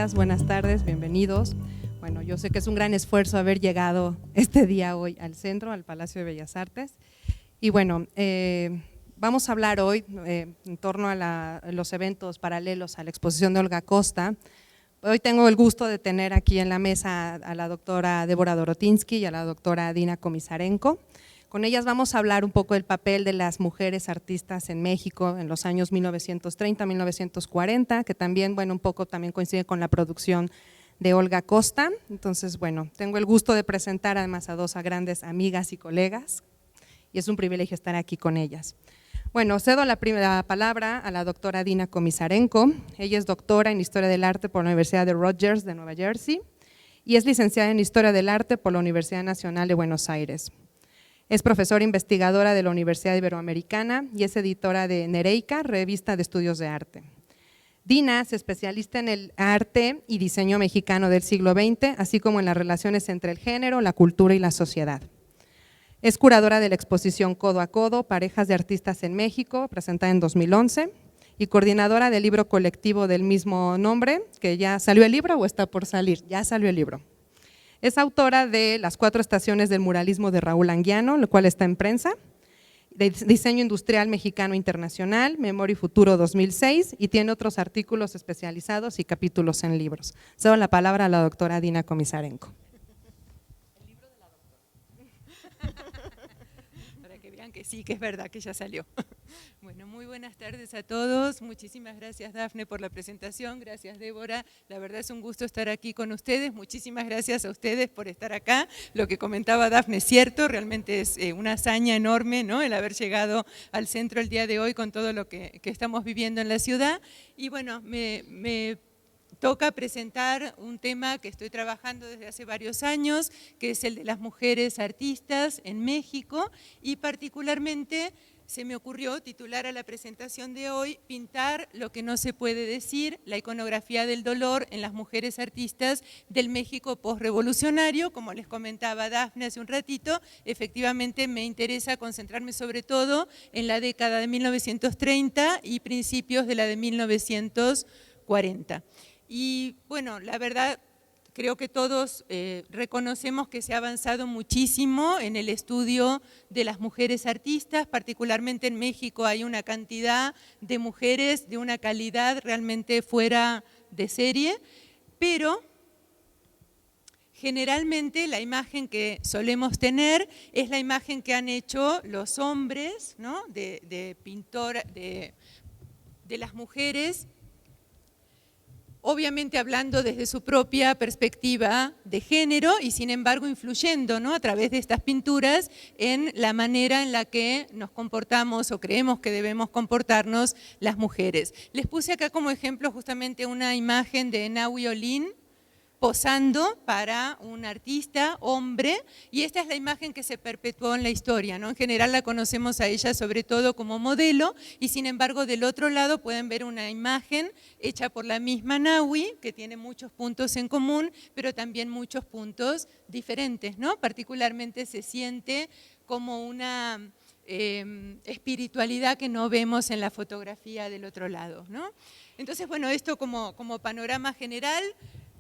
días, buenas tardes, bienvenidos. Bueno, yo sé que es un gran esfuerzo haber llegado este día hoy al centro, al Palacio de Bellas Artes. Y bueno, vamos a hablar hoy en torno a los eventos paralelos a la exposición de Olga Costa. Hoy tengo el gusto de tener aquí en la mesa a la doctora Débora Dorotinsky y a la doctora Dina Komisarenko. Con ellas vamos a hablar un poco del papel de las mujeres artistas en México en los años 1930-1940, que también, bueno, un poco también coincide con la producción de Olga Costa. Entonces, bueno, tengo el gusto de presentar además a dos grandes amigas y colegas y es un privilegio estar aquí con ellas. Bueno, cedo la primera palabra a la doctora Dina Komisarenko. Ella es doctora en Historia del Arte por la Universidad de Rutgers de Nueva Jersey y es licenciada en Historia del Arte por la Universidad Nacional de Buenos Aires. Es profesora investigadora de la Universidad Iberoamericana y es editora de Nereica, revista de estudios de arte. Dina es especialista en el arte y diseño mexicano del siglo XX, así como en las relaciones entre el género, la cultura y la sociedad. Es curadora de la exposición Codo a Codo, Parejas de Artistas en México, presentada en 2011, y coordinadora del libro colectivo del mismo nombre, que ya salió el libro o está por salir, ya salió el libro. Es autora de Las 4 estaciones del muralismo de Raúl Anguiano, lo cual está en prensa, de Diseño Industrial Mexicano Internacional, Memoria y Futuro 2006, y tiene otros artículos especializados y capítulos en libros. Cedo la palabra a la doctora Dina Komisarenko. El libro de la doctora. Para que vean que sí, que es verdad, que ya salió. Bueno, muy buenas tardes a todos. Muchísimas gracias, Dafne, por la presentación. Gracias, Débora. La verdad es un gusto estar aquí con ustedes. Muchísimas gracias a ustedes por estar acá. Lo que comentaba Dafne es cierto, realmente es una hazaña enorme, ¿no?, el haber llegado al centro el día de hoy con todo lo que estamos viviendo en la ciudad. Y bueno, me toca presentar un tema que estoy trabajando desde hace varios años, que es el de las mujeres artistas en México, y particularmente se me ocurrió titular a la presentación de hoy Pintar lo que no se puede decir, la iconografía del dolor en las mujeres artistas del México postrevolucionario. Como les comentaba Dafne hace un ratito, efectivamente me interesa concentrarme sobre todo en la década de 1930 y principios de la de 1940. Y bueno, la verdad, creo que todos reconocemos que se ha avanzado muchísimo en el estudio de las mujeres artistas, particularmente en México hay una cantidad de mujeres de una calidad realmente fuera de serie, pero generalmente la imagen que solemos tener es la imagen que han hecho los hombres, ¿no?, de las mujeres, obviamente hablando desde su propia perspectiva de género y sin embargo influyendo, ¿no?, a través de estas pinturas en la manera en la que nos comportamos o creemos que debemos comportarnos las mujeres. Les puse acá como ejemplo justamente una imagen de Nahui Olin posando para un artista, hombre, y esta es la imagen que se perpetuó en la historia, ¿no? En general la conocemos a ella sobre todo como modelo, y sin embargo del otro lado pueden ver una imagen hecha por la misma Nahui, que tiene muchos puntos en común, pero también muchos puntos diferentes, ¿no? Particularmente se siente como una espiritualidad que no vemos en la fotografía del otro lado, ¿no? Entonces, bueno, esto como panorama general.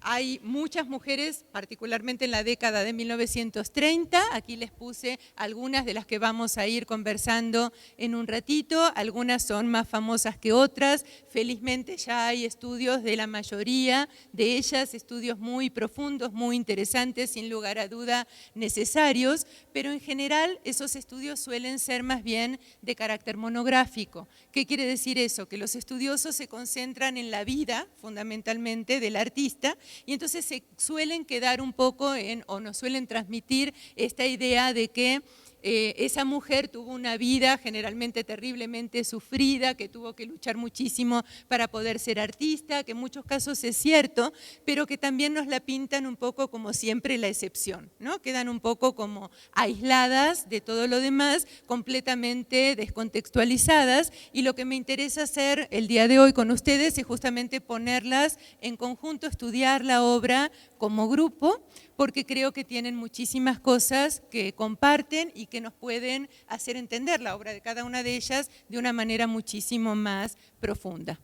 Hay muchas mujeres, particularmente en la década de 1930, aquí les puse algunas de las que vamos a ir conversando en un ratito, algunas son más famosas que otras, felizmente ya hay estudios de la mayoría de ellas, estudios muy profundos, muy interesantes, sin lugar a duda necesarios, pero en general esos estudios suelen ser más bien de carácter monográfico. ¿Qué quiere decir eso? Que los estudiosos se concentran en la vida, fundamentalmente, del artista, y entonces se suelen quedar un poco o nos suelen transmitir esta idea de que esa mujer tuvo una vida generalmente terriblemente sufrida, que tuvo que luchar muchísimo para poder ser artista, que en muchos casos es cierto, pero que también nos la pintan un poco como siempre la excepción, ¿no? Quedan un poco como aisladas de todo lo demás, completamente descontextualizadas, y lo que me interesa hacer el día de hoy con ustedes es justamente ponerlas en conjunto, estudiar la obra como grupo, porque creo que tienen muchísimas cosas que comparten y que nos pueden hacer entender la obra de cada una de ellas de una manera muchísimo más profunda.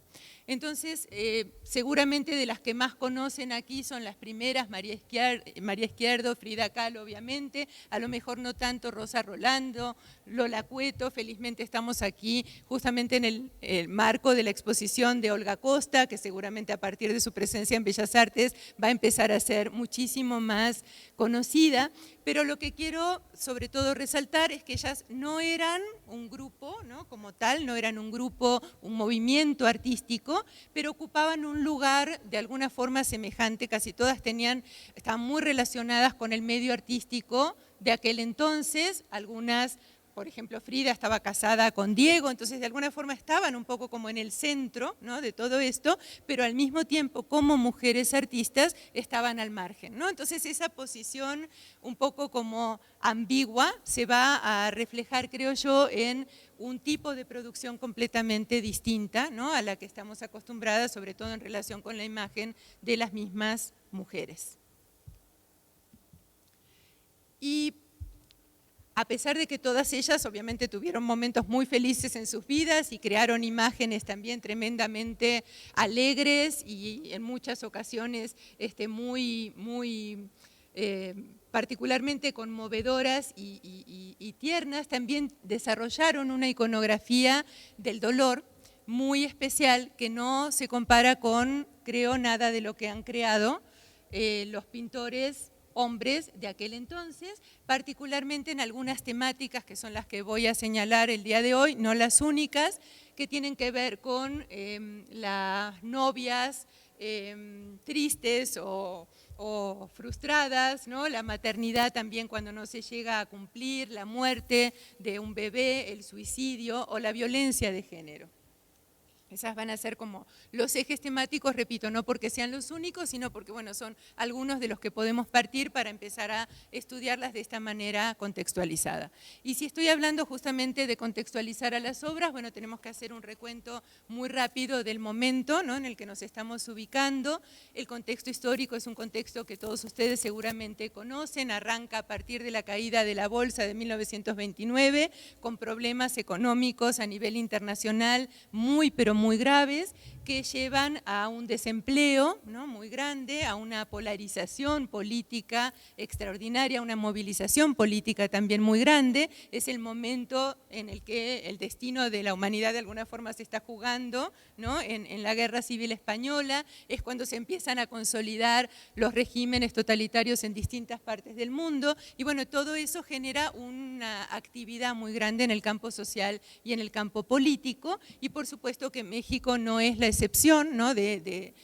Entonces, seguramente de las que más conocen aquí son las primeras, María Izquierdo, Frida Kahlo, obviamente, a lo mejor no tanto Rosa Rolando, Lola Cueto. Felizmente estamos aquí justamente en el marco de la exposición de Olga Costa, que seguramente a partir de su presencia en Bellas Artes va a empezar a ser muchísimo más conocida, pero lo que quiero sobre todo resaltar es que ellas no eran un grupo, ¿no?, como tal, no eran un grupo, un movimiento artístico, pero ocupaban un lugar de alguna forma semejante, casi todas estaban muy relacionadas con el medio artístico de aquel entonces, algunas, por ejemplo, Frida estaba casada con Diego, entonces de alguna forma estaban un poco como en el centro, ¿no?, de todo esto, pero al mismo tiempo como mujeres artistas estaban al margen, ¿no? Entonces esa posición un poco como ambigua se va a reflejar, creo yo, en un tipo de producción completamente distinta, ¿no?, a la que estamos acostumbradas, sobre todo en relación con la imagen de las mismas mujeres. Y a pesar de que todas ellas obviamente tuvieron momentos muy felices en sus vidas y crearon imágenes también tremendamente alegres y en muchas ocasiones particularmente conmovedoras y tiernas, también desarrollaron una iconografía del dolor muy especial que no se compara con, creo, nada de lo que han creado los pintores hombres de aquel entonces, particularmente en algunas temáticas que son las que voy a señalar el día de hoy, no las únicas, que tienen que ver con las novias tristes o frustradas, ¿no?, la maternidad también cuando no se llega a cumplir, la muerte de un bebé, el suicidio o la violencia de género. Esas van a ser como los ejes temáticos, repito, no porque sean los únicos, sino porque, bueno, son algunos de los que podemos partir para empezar a estudiarlas de esta manera contextualizada. Y si estoy hablando justamente de contextualizar a las obras, bueno, tenemos que hacer un recuento muy rápido del momento, ¿no?, en el que nos estamos ubicando. El contexto histórico es un contexto que todos ustedes seguramente conocen, arranca a partir de la caída de la bolsa de 1929, con problemas económicos a nivel internacional pero muy graves, que llevan a un desempleo, ¿no?, muy grande, a una polarización política extraordinaria, una movilización política también muy grande. Es el momento en el que el destino de la humanidad de alguna forma se está jugando, ¿no?, en la Guerra Civil Española. Es cuando se empiezan a consolidar los regímenes totalitarios en distintas partes del mundo, y bueno, todo eso genera una actividad muy grande en el campo social y en el campo político, y por supuesto que México no es la excepción, ¿no?, de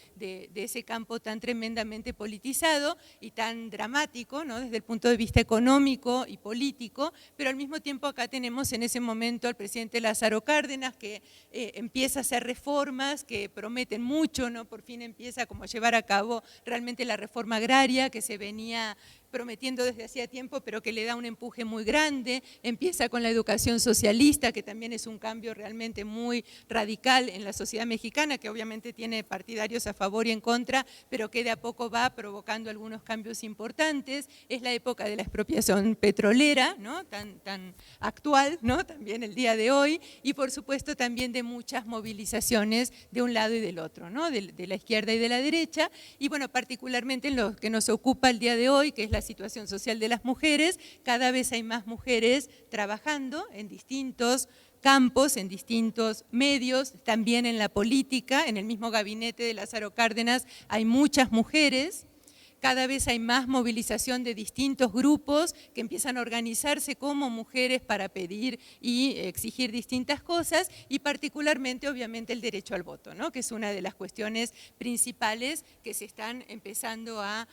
ese campo tan tremendamente politizado y tan dramático, ¿no?, desde el punto de vista económico y político, pero al mismo tiempo acá tenemos en ese momento al presidente Lázaro Cárdenas, que empieza a hacer reformas que prometen mucho, ¿no?, por fin empieza como a llevar a cabo realmente la reforma agraria que se venía prometiendo desde hacía tiempo, pero que le da un empuje muy grande. Empieza con la educación socialista, que también es un cambio realmente muy radical en la sociedad mexicana, que obviamente tiene partidarios a favor y en contra, pero que de a poco va provocando algunos cambios importantes. Es la época de la expropiación petrolera, ¿no?, tan actual, ¿no?, también el día de hoy, y por supuesto también de muchas movilizaciones de un lado y del otro, ¿no?, de la izquierda y de la derecha, y bueno, particularmente en lo que nos ocupa el día de hoy, que es la situación social de las mujeres. Cada vez hay más mujeres trabajando en distintos campos, en distintos medios, también en la política. En el mismo gabinete de Lázaro Cárdenas hay muchas mujeres. Cada vez hay más movilización de distintos grupos que empiezan a organizarse como mujeres para pedir y exigir distintas cosas, y particularmente, obviamente, el derecho al voto, ¿no?, que es una de las cuestiones principales que se están empezando a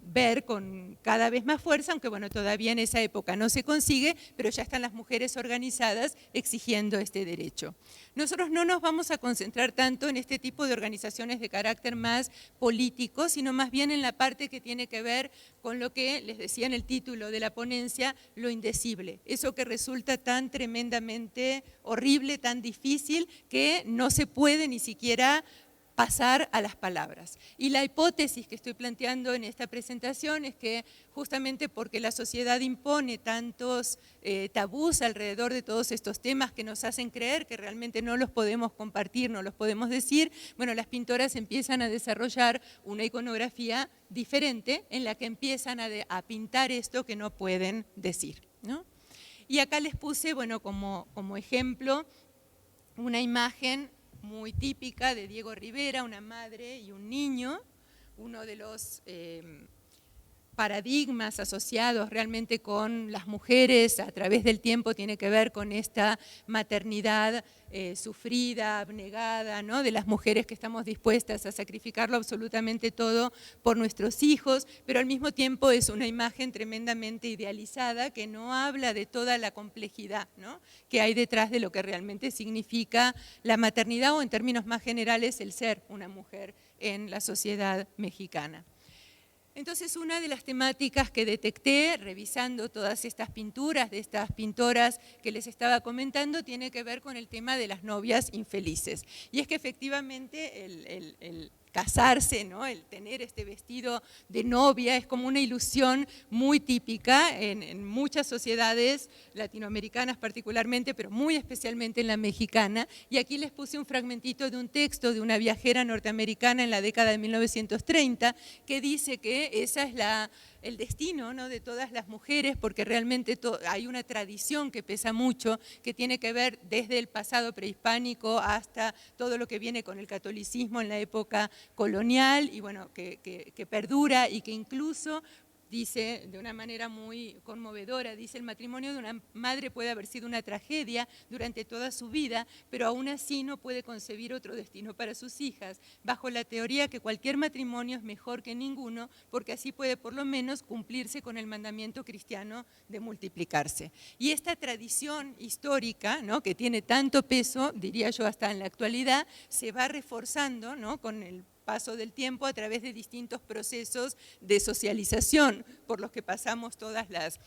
ver con cada vez más fuerza, aunque bueno, todavía en esa época no se consigue, pero ya están las mujeres organizadas exigiendo este derecho. Nosotros no nos vamos a concentrar tanto en este tipo de organizaciones de carácter más político, sino más bien en la parte que tiene que ver con lo que les decía en el título de la ponencia, lo indecible, eso que resulta tan tremendamente horrible, tan difícil, que no se puede ni siquiera pasar a las palabras. Y la hipótesis que estoy planteando en esta presentación es que justamente porque la sociedad impone tantos tabús alrededor de todos estos temas que nos hacen creer que realmente no los podemos compartir, no los podemos decir, bueno, las pintoras empiezan a desarrollar una iconografía diferente en la que empiezan a pintar esto que no pueden decir, ¿no? Y acá les puse, bueno, como ejemplo, una imagen muy típica de Diego Rivera, una madre y un niño, uno de los paradigmas asociados realmente con las mujeres a través del tiempo tiene que ver con esta maternidad sufrida, abnegada, ¿no? De las mujeres que estamos dispuestas a sacrificarlo absolutamente todo por nuestros hijos, pero al mismo tiempo es una imagen tremendamente idealizada que no habla de toda la complejidad, ¿no? Que hay detrás de lo que realmente significa la maternidad o en términos más generales el ser una mujer en la sociedad mexicana. Entonces, una de las temáticas que detecté revisando todas estas pinturas de estas pintoras que les estaba comentando tiene que ver con el tema de las novias infelices. Y es que efectivamente el casarse, ¿no? El tener este vestido de novia es como una ilusión muy típica en muchas sociedades latinoamericanas particularmente, pero muy especialmente en la mexicana. Y aquí les puse un fragmentito de un texto de una viajera norteamericana en la década de 1930 que dice que esa es el destino, ¿no? De todas las mujeres, porque realmente hay una tradición que pesa mucho, que tiene que ver desde el pasado prehispánico hasta todo lo que viene con el catolicismo en la época colonial, y bueno, que perdura y que incluso dice de una manera muy conmovedora, dice: el matrimonio de una madre puede haber sido una tragedia durante toda su vida, pero aún así no puede concebir otro destino para sus hijas, bajo la teoría que cualquier matrimonio es mejor que ninguno, porque así puede por lo menos cumplirse con el mandamiento cristiano de multiplicarse. Y esta tradición histórica, ¿no? Que tiene tanto peso, diría yo hasta en la actualidad, se va reforzando, ¿no? Con el paso del tiempo a través de distintos procesos de socialización por los que pasamos todas las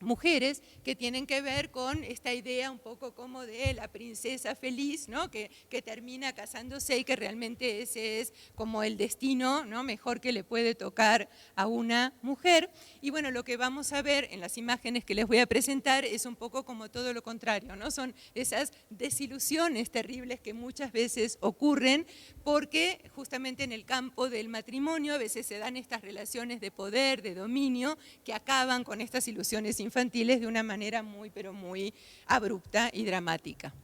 mujeres, que tienen que ver con esta idea un poco como de la princesa feliz, ¿no? que termina casándose y que realmente ese es como el destino, ¿no? Mejor que le puede tocar a una mujer. Y bueno, lo que vamos a ver en las imágenes que les voy a presentar es un poco como todo lo contrario, ¿no? Son esas desilusiones terribles que muchas veces ocurren porque justamente en el campo del matrimonio a veces se dan estas relaciones de poder, de dominio, que acaban con estas ilusiones infantiles de una manera muy, pero muy abrupta y dramática.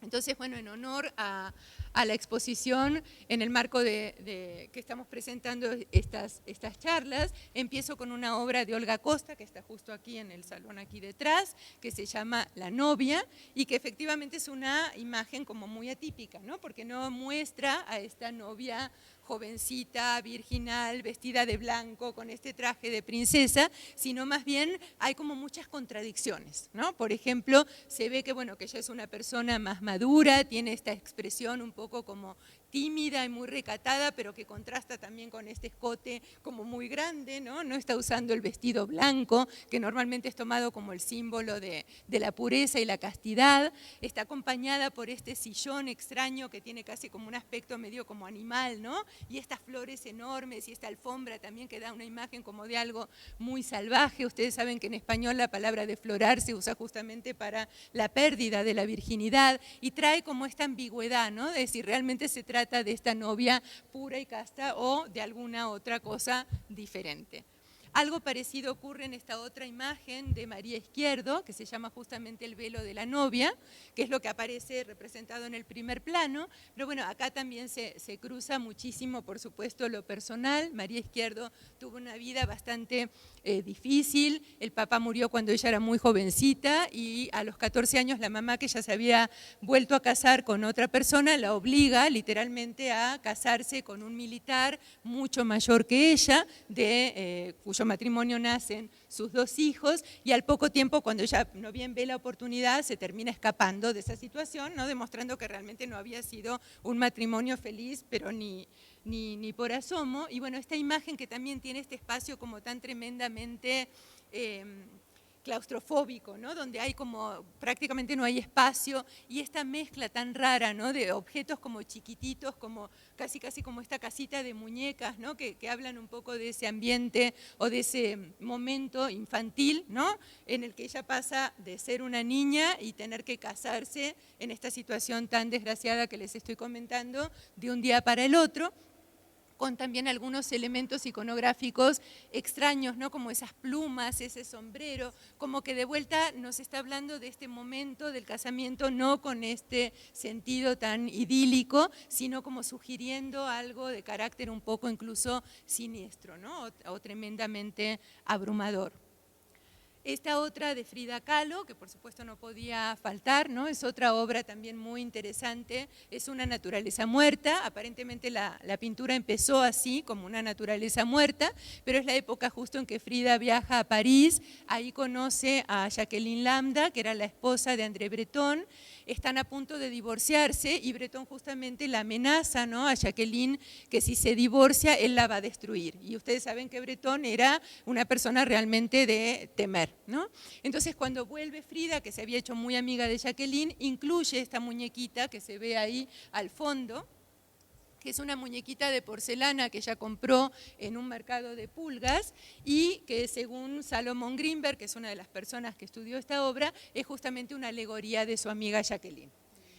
Entonces, bueno, en honor a la exposición, en el marco que estamos presentando estas charlas, empiezo con una obra de Olga Costa, que está justo aquí en el salón aquí detrás, que se llama La novia, y que efectivamente es una imagen como muy atípica, ¿no? Porque no muestra a esta novia jovencita, virginal, vestida de blanco, con este traje de princesa, sino más bien hay como muchas contradicciones, ¿no? Por ejemplo, se ve que, bueno, que ella es una persona más madura, tiene esta expresión un poco como tímida y muy recatada, pero que contrasta también con este escote como muy grande, ¿no? No está usando el vestido blanco, que normalmente es tomado como el símbolo de la pureza y la castidad. Está acompañada por este sillón extraño que tiene casi como un aspecto medio como animal, ¿no? Y estas flores enormes y esta alfombra también que da una imagen como de algo muy salvaje. Ustedes saben que en español la palabra deflorar se usa justamente para la pérdida de la virginidad y trae como esta ambigüedad, ¿no? De si realmente se trata de esta novia pura y casta o de alguna otra cosa diferente. Algo parecido ocurre en esta otra imagen de María Izquierdo, que se llama justamente El velo de la novia, que es lo que aparece representado en el primer plano, pero bueno, acá también se cruza muchísimo, por supuesto, lo personal. María Izquierdo tuvo una vida bastante difícil, el papá murió cuando ella era muy jovencita y a los 14 años la mamá, que ya se había vuelto a casar con otra persona, la obliga literalmente a casarse con un militar mucho mayor que ella, cuyo matrimonio nacen sus 2 hijos, y al poco tiempo, cuando ella no bien ve la oportunidad, se termina escapando de esa situación, ¿no? Demostrando que realmente no había sido un matrimonio feliz, pero ni por asomo. Y bueno, esta imagen que también tiene este espacio como tan tremendamente claustrofóbico, ¿no? Donde hay como, prácticamente no hay espacio, y esta mezcla tan rara, ¿no? De objetos como chiquititos, como casi como esta casita de muñecas, ¿no? Que hablan un poco de ese ambiente o de ese momento infantil, ¿no? En el que ella pasa de ser una niña y tener que casarse en esta situación tan desgraciada que les estoy comentando de un día para el otro, con también algunos elementos iconográficos extraños, ¿no? Como esas plumas, ese sombrero, como que de vuelta nos está hablando de este momento del casamiento, no con este sentido tan idílico, sino como sugiriendo algo de carácter un poco incluso siniestro, ¿no? O tremendamente abrumador. Esta otra de Frida Kahlo, que por supuesto no podía faltar, ¿no? Es otra obra también muy interesante, es una naturaleza muerta, aparentemente la pintura empezó así, como una naturaleza muerta, pero es la época justo en que Frida viaja a París, ahí conoce a Jacqueline Lambda, que era la esposa de André Breton, están a punto de divorciarse y Breton justamente la amenaza, ¿no? A Jacqueline que si se divorcia él la va a destruir, y ustedes saben que Breton era una persona realmente de temer, ¿no? Entonces cuando vuelve Frida, que se había hecho muy amiga de Jacqueline, incluye esta muñequita que se ve ahí al fondo, que es una muñequita de porcelana que ella compró en un mercado de pulgas y que según Salomón Greenberg, que es una de las personas que estudió esta obra, es justamente una alegoría de su amiga Jacqueline.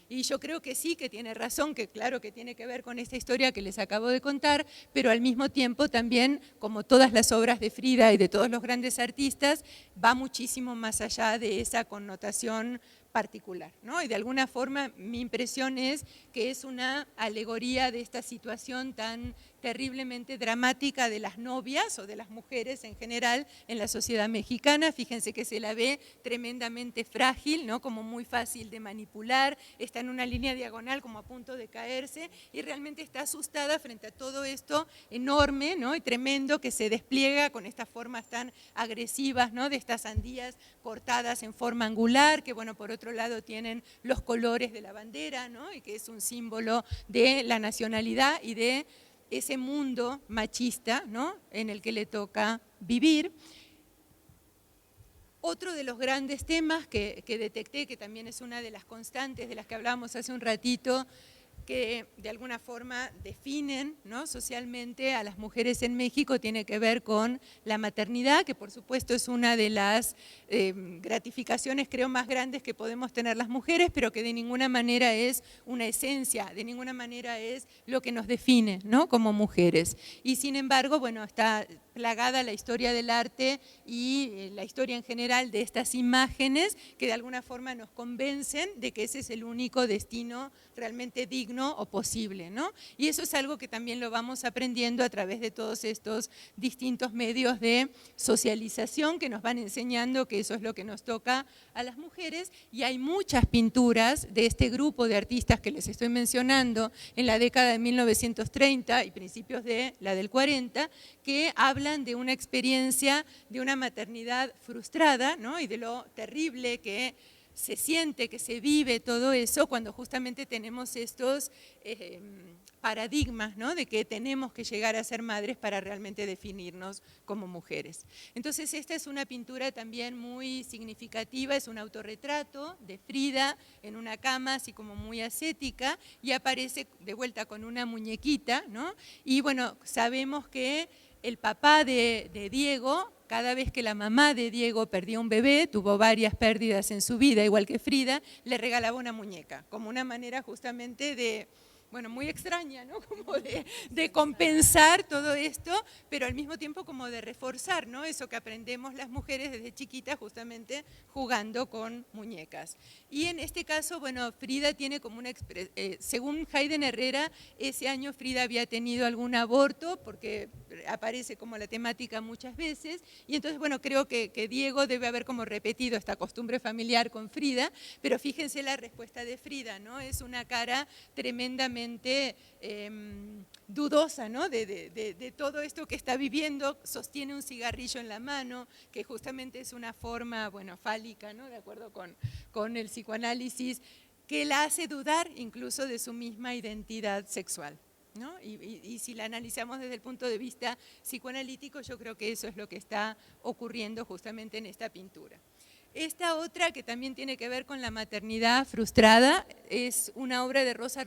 Y yo creo que sí, que tiene razón, que claro que tiene que ver con esta historia que les acabo de contar, pero al mismo tiempo también, como todas las obras de Frida y de todos los grandes artistas, va muchísimo más allá de esa connotación particular, ¿no? Y de alguna forma mi impresión es que es una alegoría de esta situación tan terriblemente dramática de las novias o de las mujeres en general en la sociedad mexicana. Fíjense que se la ve tremendamente frágil, ¿no? Como muy fácil de manipular, está en una línea diagonal como a punto de caerse y realmente está asustada frente a todo esto enorme, ¿no? Y tremendo que se despliega con estas formas tan agresivas, ¿no? De estas sandías cortadas en forma angular, que bueno, por otro lado tienen los colores de la bandera, ¿no? Y que es un símbolo de la nacionalidad y de ese mundo machista, ¿no? En el que le toca vivir. Otro de los grandes temas que detecté, que también es una de las constantes de las que hablábamos hace un ratito, que de alguna forma definen, ¿no? Socialmente a las mujeres en México, tiene que ver con la maternidad, que por supuesto es una de las gratificaciones creo más grandes que podemos tener las mujeres, pero que de ninguna manera es una esencia, de ninguna manera es lo que nos define, ¿no? Como mujeres. Y sin embargo, bueno, está plagada la historia del arte y la historia en general de estas imágenes que de alguna forma nos convencen de que ese es el único destino realmente digno o posible, ¿no? Y eso es algo que también lo vamos aprendiendo a través de todos estos distintos medios de socialización que nos van enseñando que eso es lo que nos toca a las mujeres, y hay muchas pinturas de este grupo de artistas que les estoy mencionando en la década de 1930 y principios de la del 40, que hablan de una experiencia de una maternidad frustrada, ¿no? Y de lo terrible que se siente, que se vive todo eso cuando justamente tenemos estos paradigmas, ¿no? De que tenemos que llegar a ser madres para realmente definirnos como mujeres. Entonces esta es una pintura también muy significativa, es un autorretrato de Frida en una cama así como muy ascética y aparece de vuelta con una muñequita, ¿no? Y bueno, sabemos que el papá de Diego, cada vez que la mamá de Diego perdía un bebé, tuvo varias pérdidas en su vida, igual que Frida, le regalaba una muñeca, como una manera justamente de, bueno, muy extraña, ¿no? Como de compensar todo esto, pero al mismo tiempo como de reforzar, ¿no? Eso que aprendemos las mujeres desde chiquitas justamente jugando con muñecas. Y en este caso, bueno, Frida tiene como una, según Hayden Herrera, ese año Frida había tenido algún aborto, porque aparece como la temática muchas veces, y entonces, bueno, creo que Diego debe haber como repetido esta costumbre familiar con Frida, pero fíjense la respuesta de Frida, ¿no? Es una cara tremendamente dudosa, ¿no? De todo esto que está viviendo, sostiene un cigarrillo en la mano, que justamente es una forma, bueno, fálica, ¿no? De acuerdo con el psicoanálisis, que la hace dudar incluso de su misma identidad sexual, ¿no? Y si la analizamos desde el punto de vista psicoanalítico, yo creo que eso es lo que está ocurriendo justamente en esta pintura. Esta otra, que también tiene que ver con la maternidad frustrada, es una obra de Rosa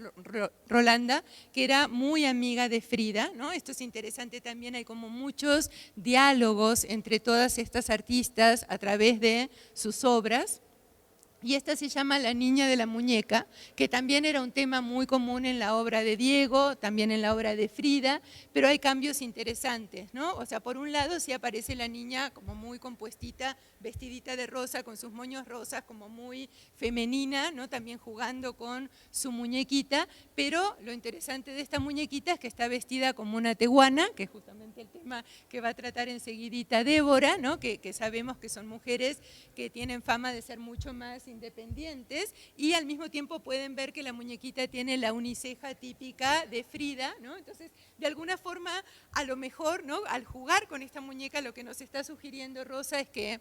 Rolanda, que era muy amiga de Frida, ¿no? Esto es interesante también, hay como muchos diálogos entre todas estas artistas a través de sus obras. Y esta se llama La niña de la muñeca, que también era un tema muy común en la obra de Diego, también en la obra de Frida, pero hay cambios interesantes, ¿no? O sea, por un lado sí aparece la niña como muy compuestita, vestidita de rosa, con sus moños rosas, como muy femenina, ¿no? También jugando con su muñequita, pero lo interesante de esta muñequita es que está vestida como una tehuana, que es justamente el tema que va a tratar enseguidita Débora, ¿no? Que sabemos que son mujeres que tienen fama de ser mucho más independientes, y al mismo tiempo pueden ver que la muñequita tiene la uniceja típica de Frida, ¿no? Entonces, de alguna forma, a lo mejor, ¿no? Al jugar con esta muñeca, lo que nos está sugiriendo Rosa es que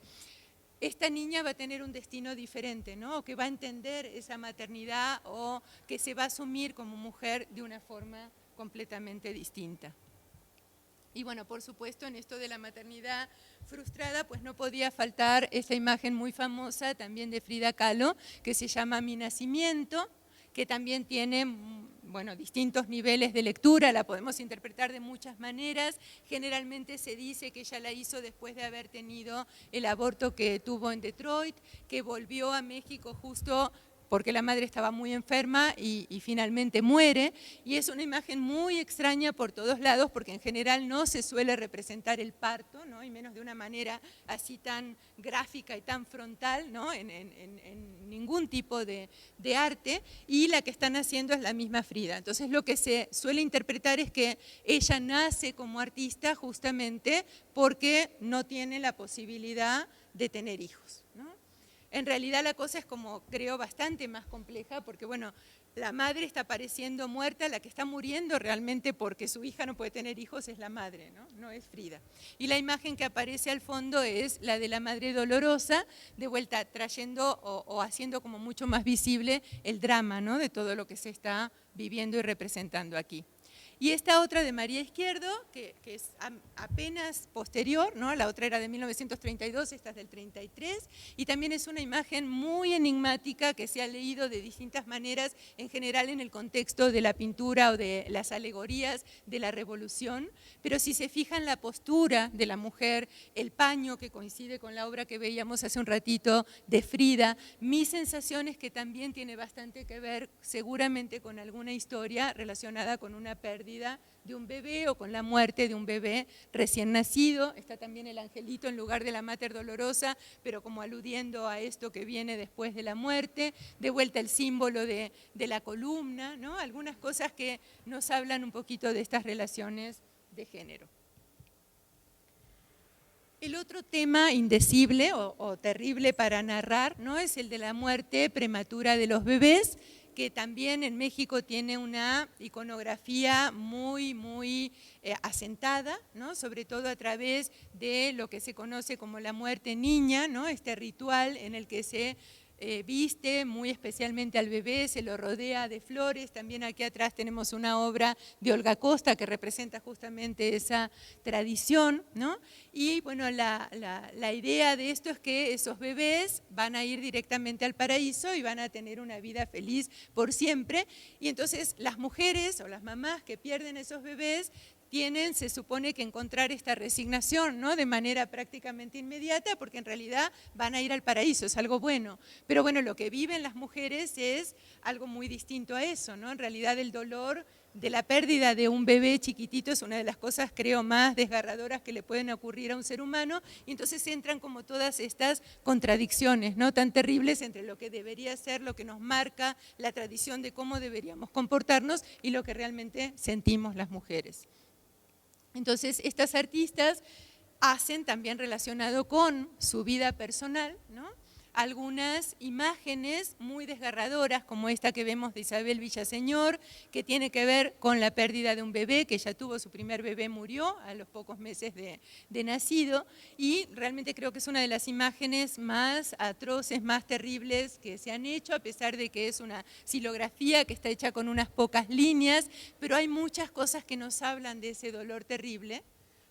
esta niña va a tener un destino diferente, ¿no? O que va a entender esa maternidad, o que se va a asumir como mujer de una forma completamente distinta. Y bueno, por supuesto, en esto de la maternidad frustrada, pues no podía faltar esa imagen muy famosa también de Frida Kahlo, que se llama Mi nacimiento, que también tiene, bueno, distintos niveles de lectura, la podemos interpretar de muchas maneras. Generalmente se dice que ella la hizo después de haber tenido el aborto que tuvo en Detroit, que volvió a México justo porque la madre estaba muy enferma y finalmente muere, y es una imagen muy extraña por todos lados, porque en general no se suele representar el parto, ¿no? Y menos de una manera así tan gráfica y tan frontal, ¿no? en ningún tipo de arte, y la que están haciendo es la misma Frida. Entonces lo que se suele interpretar es que ella nace como artista justamente porque no tiene la posibilidad de tener hijos, ¿no? En realidad la cosa es, como creo, bastante más compleja, porque bueno, la madre está pareciendo muerta, la que está muriendo realmente porque su hija no puede tener hijos es la madre, ¿no? No es Frida. Y la imagen que aparece al fondo es la de la madre dolorosa, de vuelta trayendo o haciendo como mucho más visible el drama, ¿no? De todo lo que se está viviendo y representando aquí. Y esta otra de María Izquierdo, que es apenas posterior, ¿no? La otra era de 1932, esta es del 33, y también es una imagen muy enigmática que se ha leído de distintas maneras, en general en el contexto de la pintura o de las alegorías de la Revolución, pero si se fijan la postura de la mujer, el paño que coincide con la obra que veíamos hace un ratito de Frida, mi sensación es que también tiene bastante que ver seguramente con alguna historia relacionada con una pérdida de un bebé o con la muerte de un bebé recién nacido. Está también el angelito en lugar de la Mater Dolorosa, pero como aludiendo a esto que viene después de la muerte. De vuelta el símbolo de la columna, ¿no? Algunas cosas que nos hablan un poquito de estas relaciones de género. El otro tema indecible o terrible para narrar, ¿no? Es el de la muerte prematura de los bebés, que también en México tiene una iconografía muy asentada, ¿no? Sobre todo a través de lo que se conoce como la muerte niña, ¿no? Este ritual en el que se viste muy especialmente al bebé, se lo rodea de flores. También aquí atrás tenemos una obra de Olga Costa que representa justamente esa tradición, ¿no? Y bueno, la idea de esto es que esos bebés van a ir directamente al paraíso y van a tener una vida feliz por siempre. Y entonces las mujeres o las mamás que pierden esos bebés tienen, se supone, que encontrar esta resignación, ¿no? De manera prácticamente inmediata, porque en realidad van a ir al paraíso, es algo bueno. Pero bueno, lo que viven las mujeres es algo muy distinto a eso, ¿no? En realidad el dolor de la pérdida de un bebé chiquitito es una de las cosas, creo, más desgarradoras que le pueden ocurrir a un ser humano, y entonces entran como todas estas contradicciones, ¿no? Tan terribles entre lo que debería ser, lo que nos marca la tradición de cómo deberíamos comportarnos y lo que realmente sentimos las mujeres. Entonces, estas artistas hacen también relacionado con su vida personal, ¿no? Algunas imágenes muy desgarradoras, como esta que vemos de Isabel Villaseñor, que tiene que ver con la pérdida de un bebé, que ella tuvo su primer bebé, murió a los pocos meses de nacido, y realmente creo que es una de las imágenes más atroces, más terribles que se han hecho, a pesar de que es una xilografía que está hecha con unas pocas líneas, pero hay muchas cosas que nos hablan de ese dolor terrible.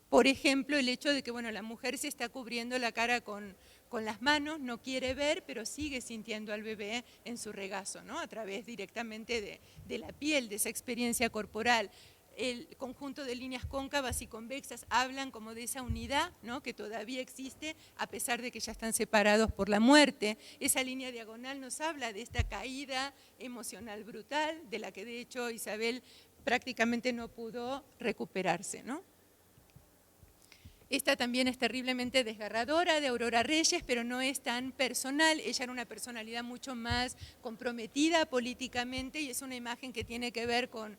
Por ejemplo, el hecho de que, bueno, la mujer se está cubriendo la cara con con las manos, no quiere ver, pero sigue sintiendo al bebé en su regazo, ¿no? A través directamente de la piel, de esa experiencia corporal. El conjunto de líneas cóncavas y convexas hablan como de esa unidad, ¿no? Que todavía existe a pesar de que ya están separados por la muerte. Esa línea diagonal nos habla de esta caída emocional brutal, de la que de hecho Isabel prácticamente no pudo recuperarse, ¿no? Esta también es terriblemente desgarradora, de Aurora Reyes, pero no es tan personal. Ella era una personalidad mucho más comprometida políticamente y es una imagen que tiene que ver con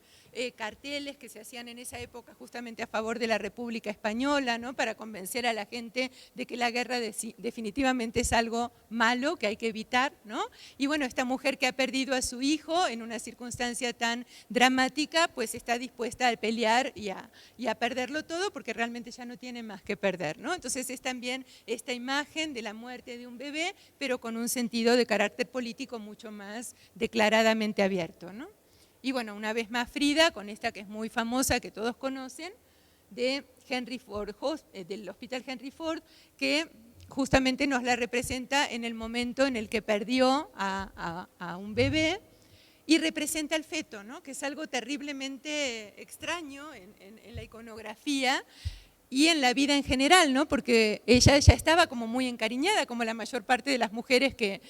carteles que se hacían en esa época justamente a favor de la República Española, ¿no? Para convencer a la gente de que la guerra definitivamente es algo malo que hay que evitar, ¿no? Y bueno, esta mujer que ha perdido a su hijo en una circunstancia tan dramática, pues está dispuesta a pelear y a perderlo todo porque realmente ya no tiene más que perder, ¿no? Entonces es también esta imagen de la muerte de un bebé, pero con un sentido de carácter político mucho más declaradamente abierto, ¿no? Y bueno, una vez más Frida, con esta que es muy famosa, que todos conocen, de Henry Ford, del Hospital Henry Ford, que justamente nos la representa en el momento en el que perdió a un bebé y representa al feto, ¿no? Que es algo terriblemente extraño en la iconografía y en la vida en general, ¿no? Porque ella ya estaba como muy encariñada, como la mayor parte de las mujeres que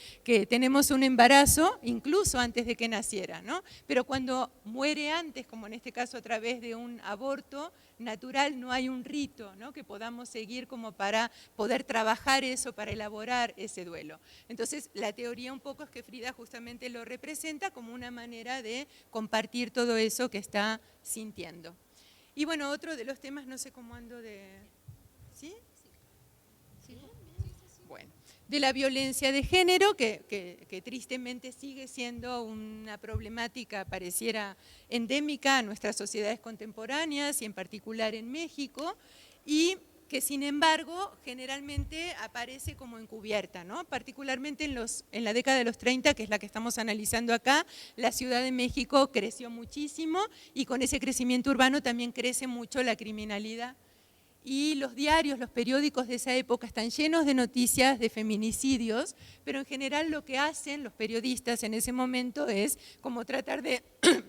tenemos un embarazo, incluso antes de que naciera, ¿no? Pero cuando muere antes, como en este caso a través de un aborto natural, no hay un rito, ¿no? Que podamos seguir como para poder trabajar eso, para elaborar ese duelo. Entonces, la teoría un poco es que Frida justamente lo representa como una manera de compartir todo eso que está sintiendo. Y bueno, otro de los temas, no sé cómo ando de... ¿Sí? ¿Sí? Bueno, de la violencia de género, que tristemente sigue siendo una problemática, pareciera endémica a nuestras sociedades contemporáneas y en particular en México, y que sin embargo generalmente aparece como encubierta, ¿no? Particularmente en la década de los 30, que es la que estamos analizando acá, la Ciudad de México creció muchísimo y con ese crecimiento urbano también crece mucho la criminalidad. Y los diarios, los periódicos de esa época están llenos de noticias de feminicidios, pero en general lo que hacen los periodistas en ese momento es como tratar de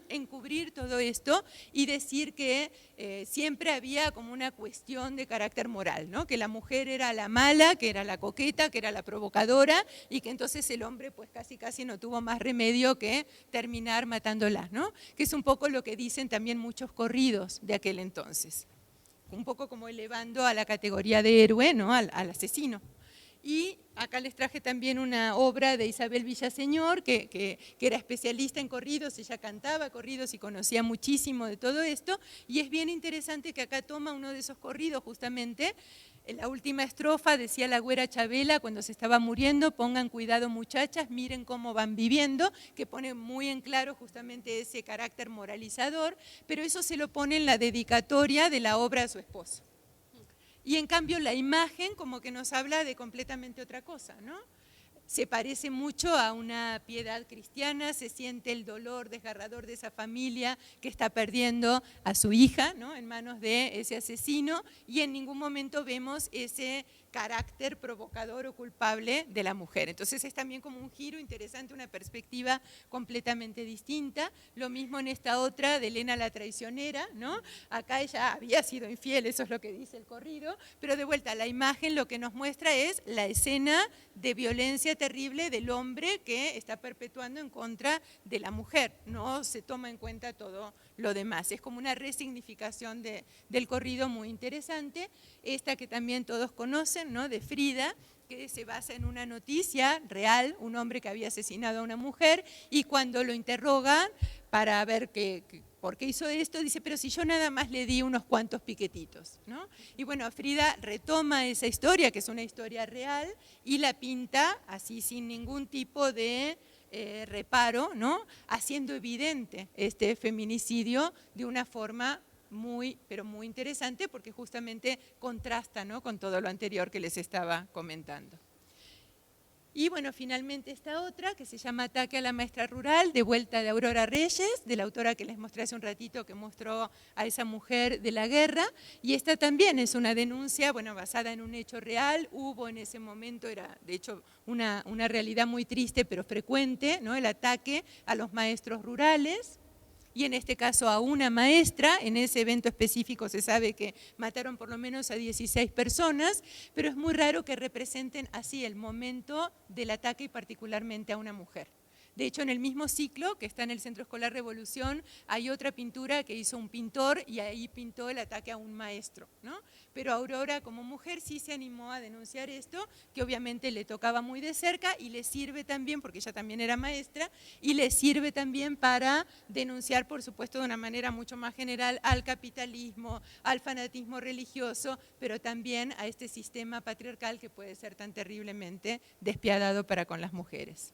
encubrir todo esto y decir que siempre había como una cuestión de carácter moral, ¿no? Que la mujer era la mala, que era la coqueta, que era la provocadora y que entonces el hombre pues casi no tuvo más remedio que terminar matándola, ¿no? Que es un poco lo que dicen también muchos corridos de aquel entonces. Un poco como elevando a la categoría de héroe, ¿no? al asesino. Y acá les traje también una obra de Isabel Villaseñor, que era especialista en corridos, ella cantaba corridos y conocía muchísimo de todo esto, y es bien interesante que acá toma uno de esos corridos justamente. En la última estrofa decía la güera Chabela cuando se estaba muriendo: pongan cuidado muchachas, miren cómo van viviendo, que pone muy en claro justamente ese carácter moralizador, pero eso se lo pone en la dedicatoria de la obra a su esposo. Y en cambio la imagen como que nos habla de completamente otra cosa, ¿no? Se parece mucho a una piedad cristiana, se siente el dolor desgarrador de esa familia que está perdiendo a su hija, ¿no? En manos de ese asesino, y en ningún momento vemos ese carácter provocador o culpable de la mujer. Entonces es también como un giro interesante, una perspectiva completamente distinta. Lo mismo en esta otra de Elena la traicionera, ¿no? Acá ella había sido infiel, eso es lo que dice el corrido, pero de vuelta la imagen lo que nos muestra es la escena de violencia terrible del hombre que está perpetuando en contra de la mujer. No se toma en cuenta todo lo demás. Es como una resignificación del corrido muy interesante. Esta que también todos conocen, ¿no? De Frida, que se basa en una noticia real, un hombre que había asesinado a una mujer, y cuando lo interrogan para ver por qué hizo esto, dice: pero si yo nada más le di unos cuantos piquetitos, ¿no? Y bueno, Frida retoma esa historia, que es una historia real, y la pinta así sin ningún tipo de reparo, ¿no? Haciendo evidente este feminicidio de una forma pero muy interesante, porque justamente contrasta, ¿no? Con todo lo anterior que les estaba comentando. Y bueno, finalmente esta otra que se llama Ataque a la maestra rural, de vuelta de Aurora Reyes, de la autora que les mostré hace un ratito, que mostró a esa mujer de la guerra. Y esta también es una denuncia, bueno, basada en un hecho real. Hubo en ese momento, era de hecho una realidad muy triste pero frecuente, ¿no? El ataque a los maestros rurales. Y en este caso a una maestra. En ese evento específico se sabe que mataron por lo menos a 16 personas, pero es muy raro que representen así el momento del ataque y particularmente a una mujer. De hecho, en el mismo ciclo que está en el Centro Escolar Revolución, hay otra pintura que hizo un pintor y ahí pintó el ataque a un maestro, ¿no? Pero Aurora como mujer sí se animó a denunciar esto, que obviamente le tocaba muy de cerca y le sirve también, porque ella también era maestra, y le sirve también para denunciar, por supuesto, de una manera mucho más general al capitalismo, al fanatismo religioso, pero también a este sistema patriarcal que puede ser tan terriblemente despiadado para con las mujeres.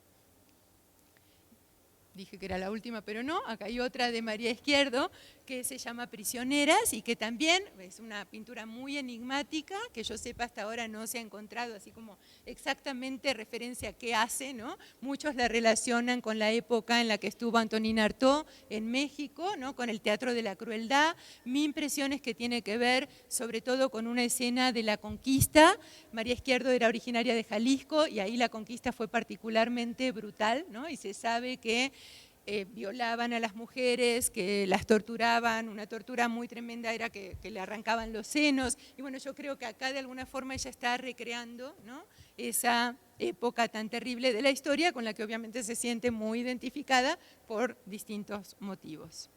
Dije que era la última, pero no. Acá hay otra de María Izquierdo que se llama Prisioneras y que también es una pintura muy enigmática, que yo sepa hasta ahora no se ha encontrado así como exactamente referencia a qué hace, ¿no? Muchos la relacionan con la época en la que estuvo Antonín Artaud en México, ¿no? Con el Teatro de la Crueldad. Mi impresión es que tiene que ver sobre todo con una escena de la conquista. María Izquierdo era originaria de Jalisco y ahí la conquista fue particularmente brutal, ¿no? Y se sabe que violaban a las mujeres, que las torturaban. Una tortura muy tremenda era que le arrancaban los senos. Y bueno, yo creo que acá de alguna forma ella está recreando, ¿no? Esa época tan terrible de la historia con la que obviamente se siente muy identificada por distintos motivos.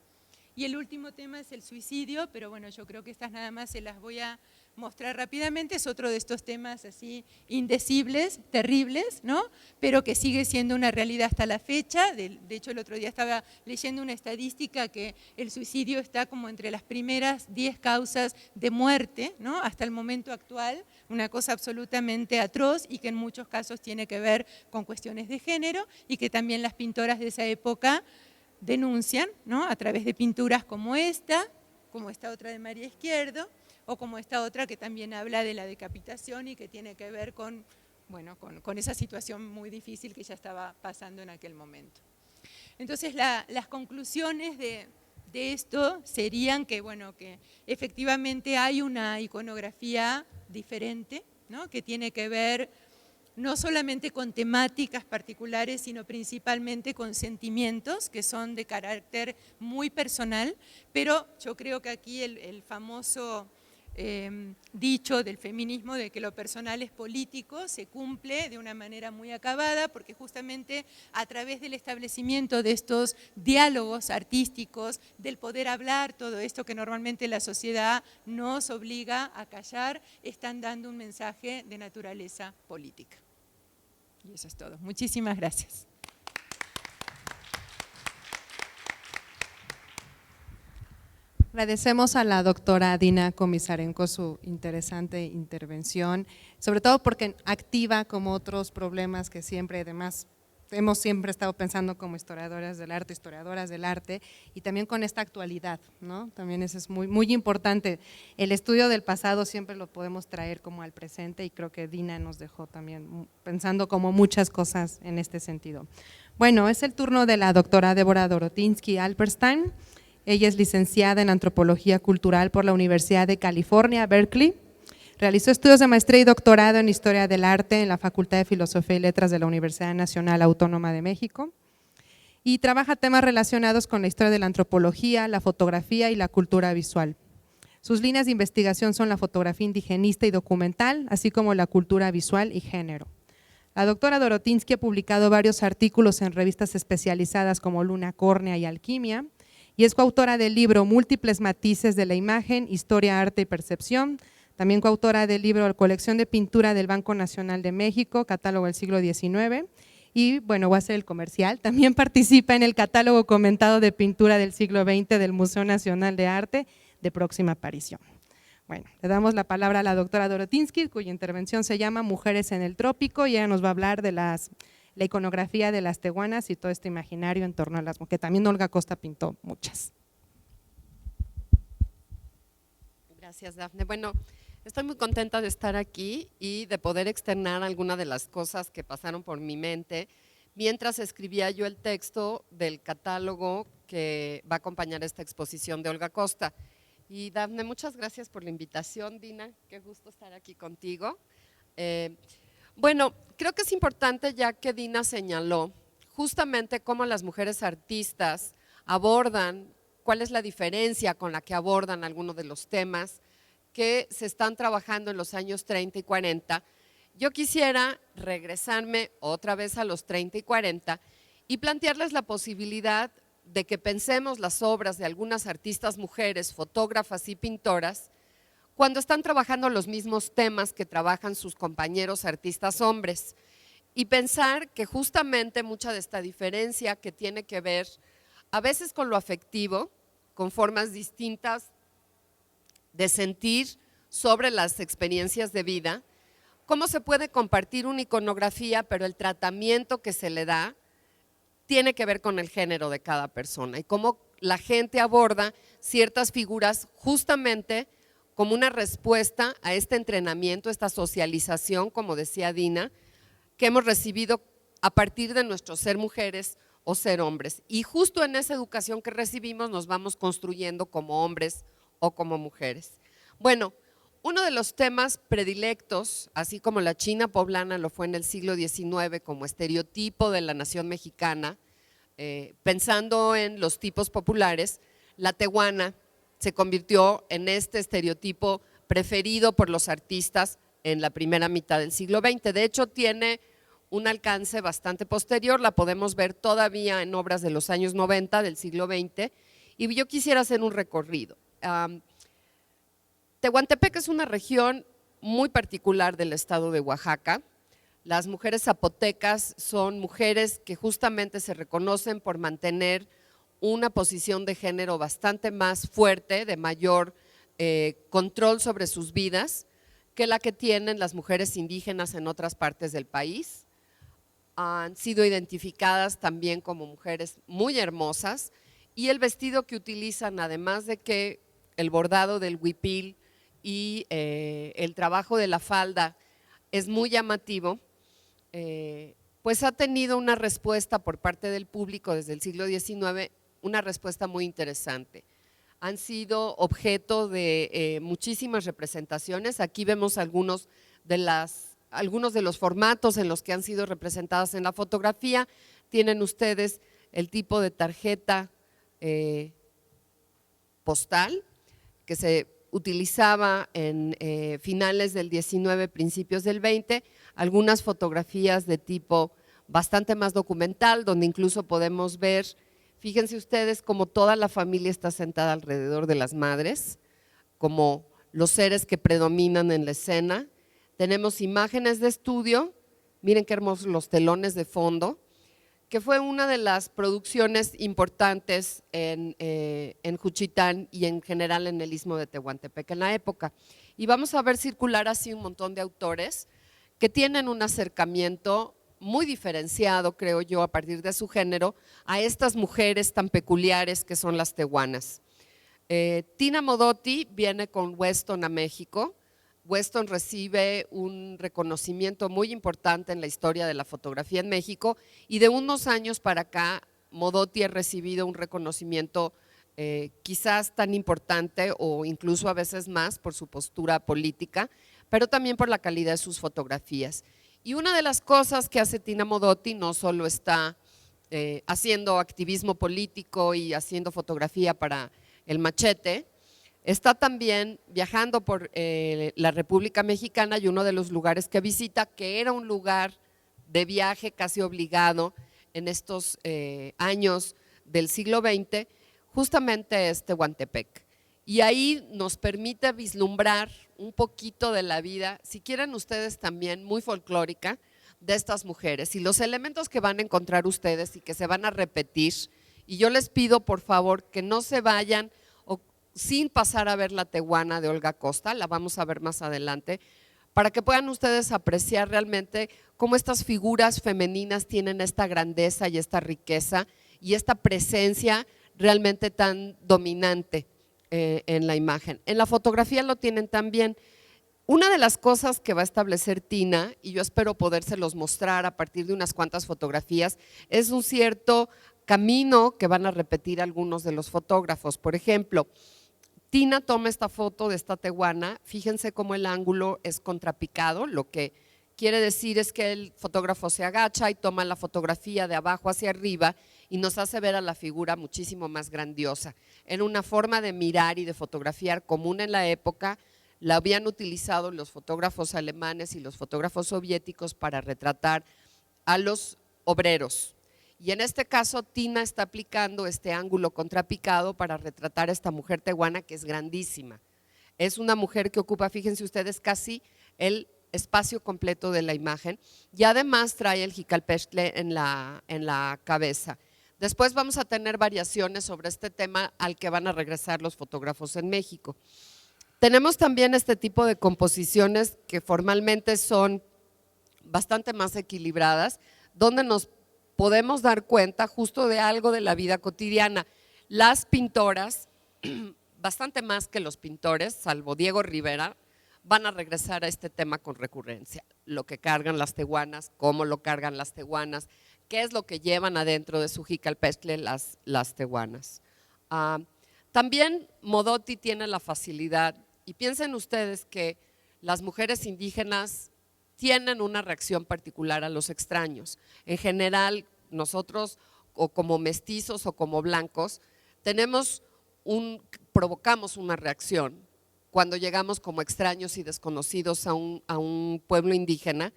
Y el último tema es el suicidio, pero bueno, yo creo que estas nada más se las voy a mostrar rápidamente. Es otro de estos temas así indecibles, terribles, ¿no? Pero que sigue siendo una realidad hasta la fecha. De hecho, el otro día estaba leyendo una estadística que el suicidio está como entre las primeras 10 causas de muerte, ¿no? Hasta el momento actual, una cosa absolutamente atroz y que en muchos casos tiene que ver con cuestiones de género y que también las pintoras de esa época denuncian, ¿no? A través de pinturas como esta otra de María Izquierdo, o como esta otra que también habla de la decapitación y que tiene que ver con, bueno, con esa situación muy difícil que ya estaba pasando en aquel momento. Entonces las conclusiones de esto serían que, bueno, que efectivamente hay una iconografía diferente, ¿no? Que tiene que ver no solamente con temáticas particulares, sino principalmente con sentimientos que son de carácter muy personal, pero yo creo que aquí el famoso dicho del feminismo de que lo personal es político se cumple de una manera muy acabada, porque justamente a través del establecimiento de estos diálogos artísticos, del poder hablar, todo esto que normalmente la sociedad nos obliga a callar, están dando un mensaje de naturaleza política. Y eso es todo. Muchísimas gracias. Agradecemos a la doctora Dina Komisarenko su interesante intervención, sobre todo porque activa como otros problemas que siempre, además, hemos siempre estado pensando como historiadoras del arte, y también con esta actualidad, ¿no? También eso es muy, muy importante. El estudio del pasado siempre lo podemos traer como al presente y creo que Dina nos dejó también pensando como muchas cosas en este sentido. Bueno, es el turno de la doctora Débora Dorotinsky Alperstein. Ella es licenciada en Antropología Cultural por la Universidad de California, Berkeley. Realizó estudios de maestría y doctorado en Historia del Arte en la Facultad de Filosofía y Letras de la Universidad Nacional Autónoma de México y trabaja temas relacionados con la historia de la antropología, la fotografía y la cultura visual. Sus líneas de investigación son la fotografía indigenista y documental, así como la cultura visual y género. La doctora Dorotinsky ha publicado varios artículos en revistas especializadas como Luna Córnea y Alquimia, y es coautora del libro Múltiples matices de la imagen, historia, arte y percepción. También coautora del libro Colección de pintura del Banco Nacional de México, catálogo del siglo XIX. Y bueno, voy a hacer el comercial. También participa en el catálogo comentado de pintura del siglo XX del Museo Nacional de Arte, de próxima aparición. Bueno, le damos la palabra a la doctora Dorotinsky, cuya intervención se llama Mujeres en el Trópico, y ella nos va a hablar de la iconografía de las tehuanas y todo este imaginario en torno a las mujeres, que también Olga Costa pintó muchas. Gracias, Dafne. Bueno, Estoy muy contenta de estar aquí y de poder externar algunas de las cosas que pasaron por mi mente mientras escribía yo el texto del catálogo que va a acompañar esta exposición de Olga Costa. Y Dafne, muchas gracias por la invitación. Dina, qué gusto estar aquí contigo. Bueno, creo que es importante, ya que Dina señaló justamente cómo las mujeres artistas abordan, cuál es la diferencia con la que abordan algunos de los temas que se están trabajando en los años 30 y 40. Yo quisiera regresarme otra vez a los 30 y 40 y plantearles la posibilidad de que pensemos las obras de algunas artistas mujeres, fotógrafas y pintoras, cuando están trabajando los mismos temas que trabajan sus compañeros artistas hombres, y pensar que justamente mucha de esta diferencia que tiene que ver a veces con lo afectivo, con formas distintas de sentir sobre las experiencias de vida, cómo se puede compartir una iconografía, pero el tratamiento que se le da tiene que ver con el género de cada persona y cómo la gente aborda ciertas figuras justamente como una respuesta a este entrenamiento, esta socialización, como decía Dina, que hemos recibido a partir de nuestro ser mujeres o ser hombres. Y justo en esa educación que recibimos nos vamos construyendo como hombres o como mujeres. Bueno, uno de los temas predilectos, así como la China poblana lo fue en el siglo XIX como estereotipo de la nación mexicana, pensando en los tipos populares, la tehuana se convirtió en este estereotipo preferido por los artistas en la primera mitad del siglo XX. De hecho, tiene un alcance bastante posterior, la podemos ver todavía en obras de los años 90 del siglo XX, y yo quisiera hacer un recorrido. Tehuantepec es una región muy particular del estado de Oaxaca. Las mujeres zapotecas son mujeres que justamente se reconocen por mantener una posición de género bastante más fuerte, de mayor control sobre sus vidas, que la que tienen las mujeres indígenas en otras partes del país. Han sido identificadas también como mujeres muy hermosas, y el vestido que utilizan, además de que el bordado del huipil y el trabajo de la falda es muy llamativo, pues ha tenido una respuesta por parte del público desde el siglo XIX, una respuesta muy interesante. Han sido objeto de muchísimas representaciones. Aquí vemos algunos de los formatos en los que han sido representadas en la fotografía. Tienen ustedes el tipo de tarjeta postal que se utilizaba en finales del 19, principios del 20, algunas fotografías de tipo bastante más documental, donde incluso podemos ver, fíjense ustedes, como toda la familia está sentada alrededor de las madres, como los seres que predominan en la escena. Tenemos imágenes de estudio, miren qué hermosos los telones de fondo, que fue una de las producciones importantes en Juchitán y en general en el Istmo de Tehuantepec en la época. Y vamos a ver circular así un montón de autores que tienen un acercamiento muy diferenciado, creo yo, a partir de su género, a estas mujeres tan peculiares que son las tehuanas. Tina Modotti viene con Weston a México. Weston recibe un reconocimiento muy importante en la historia de la fotografía en México, y de unos años para acá Modotti ha recibido un reconocimiento quizás tan importante o incluso a veces más por su postura política, pero también por la calidad de sus fotografías. Y una de las cosas que hace Tina Modotti no solo está haciendo activismo político y haciendo fotografía para el Machete, está también viajando por la República Mexicana, y uno de los lugares que visita, que era un lugar de viaje casi obligado en estos años del siglo XX, justamente es Tehuantepec. Y ahí nos permite vislumbrar un poquito de la vida, si quieren ustedes también, muy folclórica, de estas mujeres. Y los elementos que van a encontrar ustedes y que se van a repetir, y yo les pido por favor que no se vayan sin pasar a ver la tehuana de Olga Costa, la vamos a ver más adelante, para que puedan ustedes apreciar realmente cómo estas figuras femeninas tienen esta grandeza y esta riqueza y esta presencia realmente tan dominante en la imagen. En la fotografía lo tienen también. Una de las cosas que va a establecer Tina, y yo espero podérselos mostrar a partir de unas cuantas fotografías, es un cierto camino que van a repetir algunos de los fotógrafos. Por ejemplo, Tina toma esta foto de esta tehuana, fíjense cómo el ángulo es contrapicado, lo que quiere decir es que el fotógrafo se agacha y toma la fotografía de abajo hacia arriba y nos hace ver a la figura muchísimo más grandiosa. Era una forma de mirar y de fotografiar común en la época, la habían utilizado los fotógrafos alemanes y los fotógrafos soviéticos para retratar a los obreros. Y en este caso Tina está aplicando este ángulo contrapicado para retratar a esta mujer tehuana que es grandísima. Es una mujer que ocupa, fíjense ustedes, casi el espacio completo de la imagen y además trae el jicalpextle en la cabeza. Después vamos a tener variaciones sobre este tema al que van a regresar los fotógrafos en México. Tenemos también este tipo de composiciones que formalmente son bastante más equilibradas, donde nos podemos dar cuenta justo de algo de la vida cotidiana. Las pintoras, bastante más que los pintores, salvo Diego Rivera, van a regresar a este tema con recurrencia. Lo que cargan las tehuanas, cómo lo cargan las tehuanas, qué es lo que llevan adentro de su jicalpextle las tehuanas. También Modotti tiene la facilidad, y piensen ustedes que las mujeres indígenas tienen una reacción particular a los extraños. En general, nosotros, o como mestizos o como blancos, provocamos una reacción cuando llegamos como extraños y desconocidos a un pueblo indígena.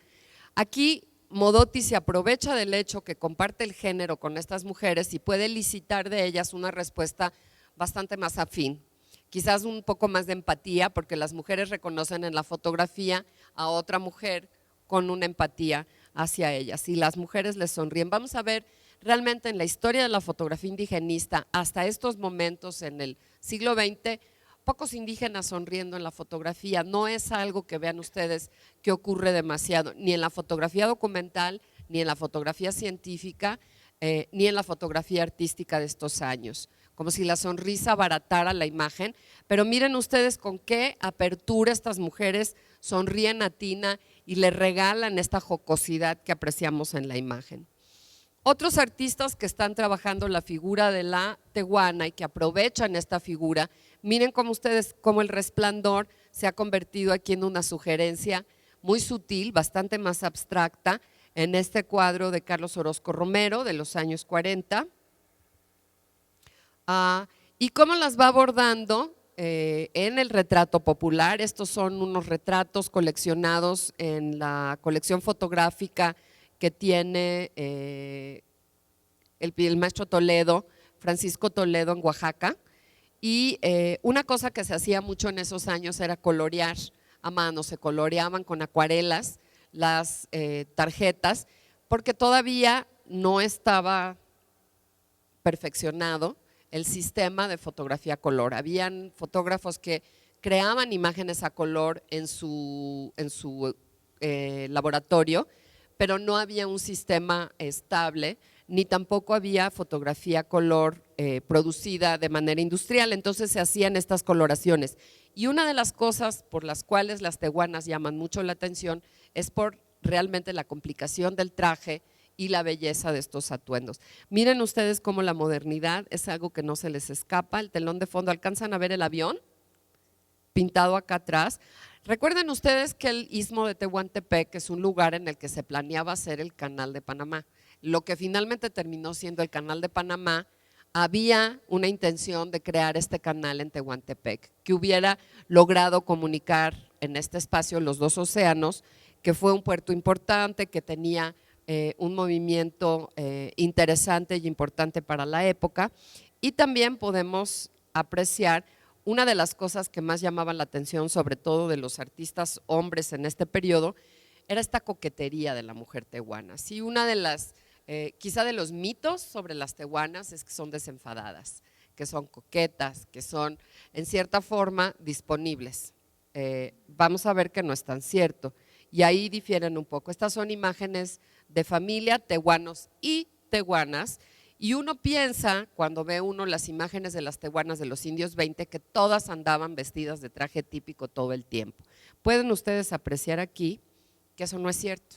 Aquí Modotti se aprovecha del hecho que comparte el género con estas mujeres y puede elicitar de ellas una respuesta bastante más afín. Quizás un poco más de empatía, porque las mujeres reconocen en la fotografía a otra mujer con una empatía hacia ellas y las mujeres les sonríen. Vamos a ver realmente en la historia de la fotografía indigenista, hasta estos momentos en el siglo XX, pocos indígenas sonriendo en la fotografía. No es algo que vean ustedes que ocurre demasiado, ni en la fotografía documental, ni en la fotografía científica, ni en la fotografía artística de estos años. Como si la sonrisa abaratara la imagen, pero miren ustedes con qué apertura estas mujeres sonríen a Tina y le regalan esta jocosidad que apreciamos en la imagen. Otros artistas que están trabajando la figura de la tehuana y que aprovechan esta figura, miren cómo el resplandor se ha convertido aquí en una sugerencia muy sutil, bastante más abstracta, en este cuadro de Carlos Orozco Romero de los años 40. Y cómo las va abordando en el retrato popular. Estos son unos retratos coleccionados en la colección fotográfica que tiene el maestro Toledo, Francisco Toledo, en Oaxaca. Y una cosa que se hacía mucho en esos años era colorear a mano, se coloreaban con acuarelas las tarjetas, porque todavía no estaba perfeccionado el sistema de fotografía a color. Habían fotógrafos que creaban imágenes a color en su laboratorio, pero no había un sistema estable, ni tampoco había fotografía a color producida de manera industrial, entonces se hacían estas coloraciones. Y una de las cosas por las cuales las tehuanas llaman mucho la atención es por realmente la complicación del traje y la belleza de estos atuendos. Miren ustedes cómo la modernidad es algo que no se les escapa. El telón de fondo, ¿alcanzan a ver el avión pintado acá atrás? Recuerden ustedes que el istmo de Tehuantepec es un lugar en el que se planeaba hacer el canal de Panamá. Lo que finalmente terminó siendo el canal de Panamá, había una intención de crear este canal en Tehuantepec, que hubiera logrado comunicar en este espacio los dos océanos, que fue un puerto importante, que tenía un movimiento interesante y importante para la época. Y también podemos apreciar una de las cosas que más llamaban la atención, sobre todo de los artistas hombres en este periodo, era esta coquetería de la mujer tehuana. Sí, una de las, quizá de los mitos sobre las tehuanas es que son desenfadadas, que son coquetas, que son en cierta forma disponibles. Vamos a ver que no es tan cierto y ahí difieren un poco. Estas son imágenes de familia, tehuanos y tehuanas, y uno piensa, cuando ve uno las imágenes de las tehuanas de los indios 20, que todas andaban vestidas de traje típico todo el tiempo. pueden ustedes apreciar aquí que eso no es cierto,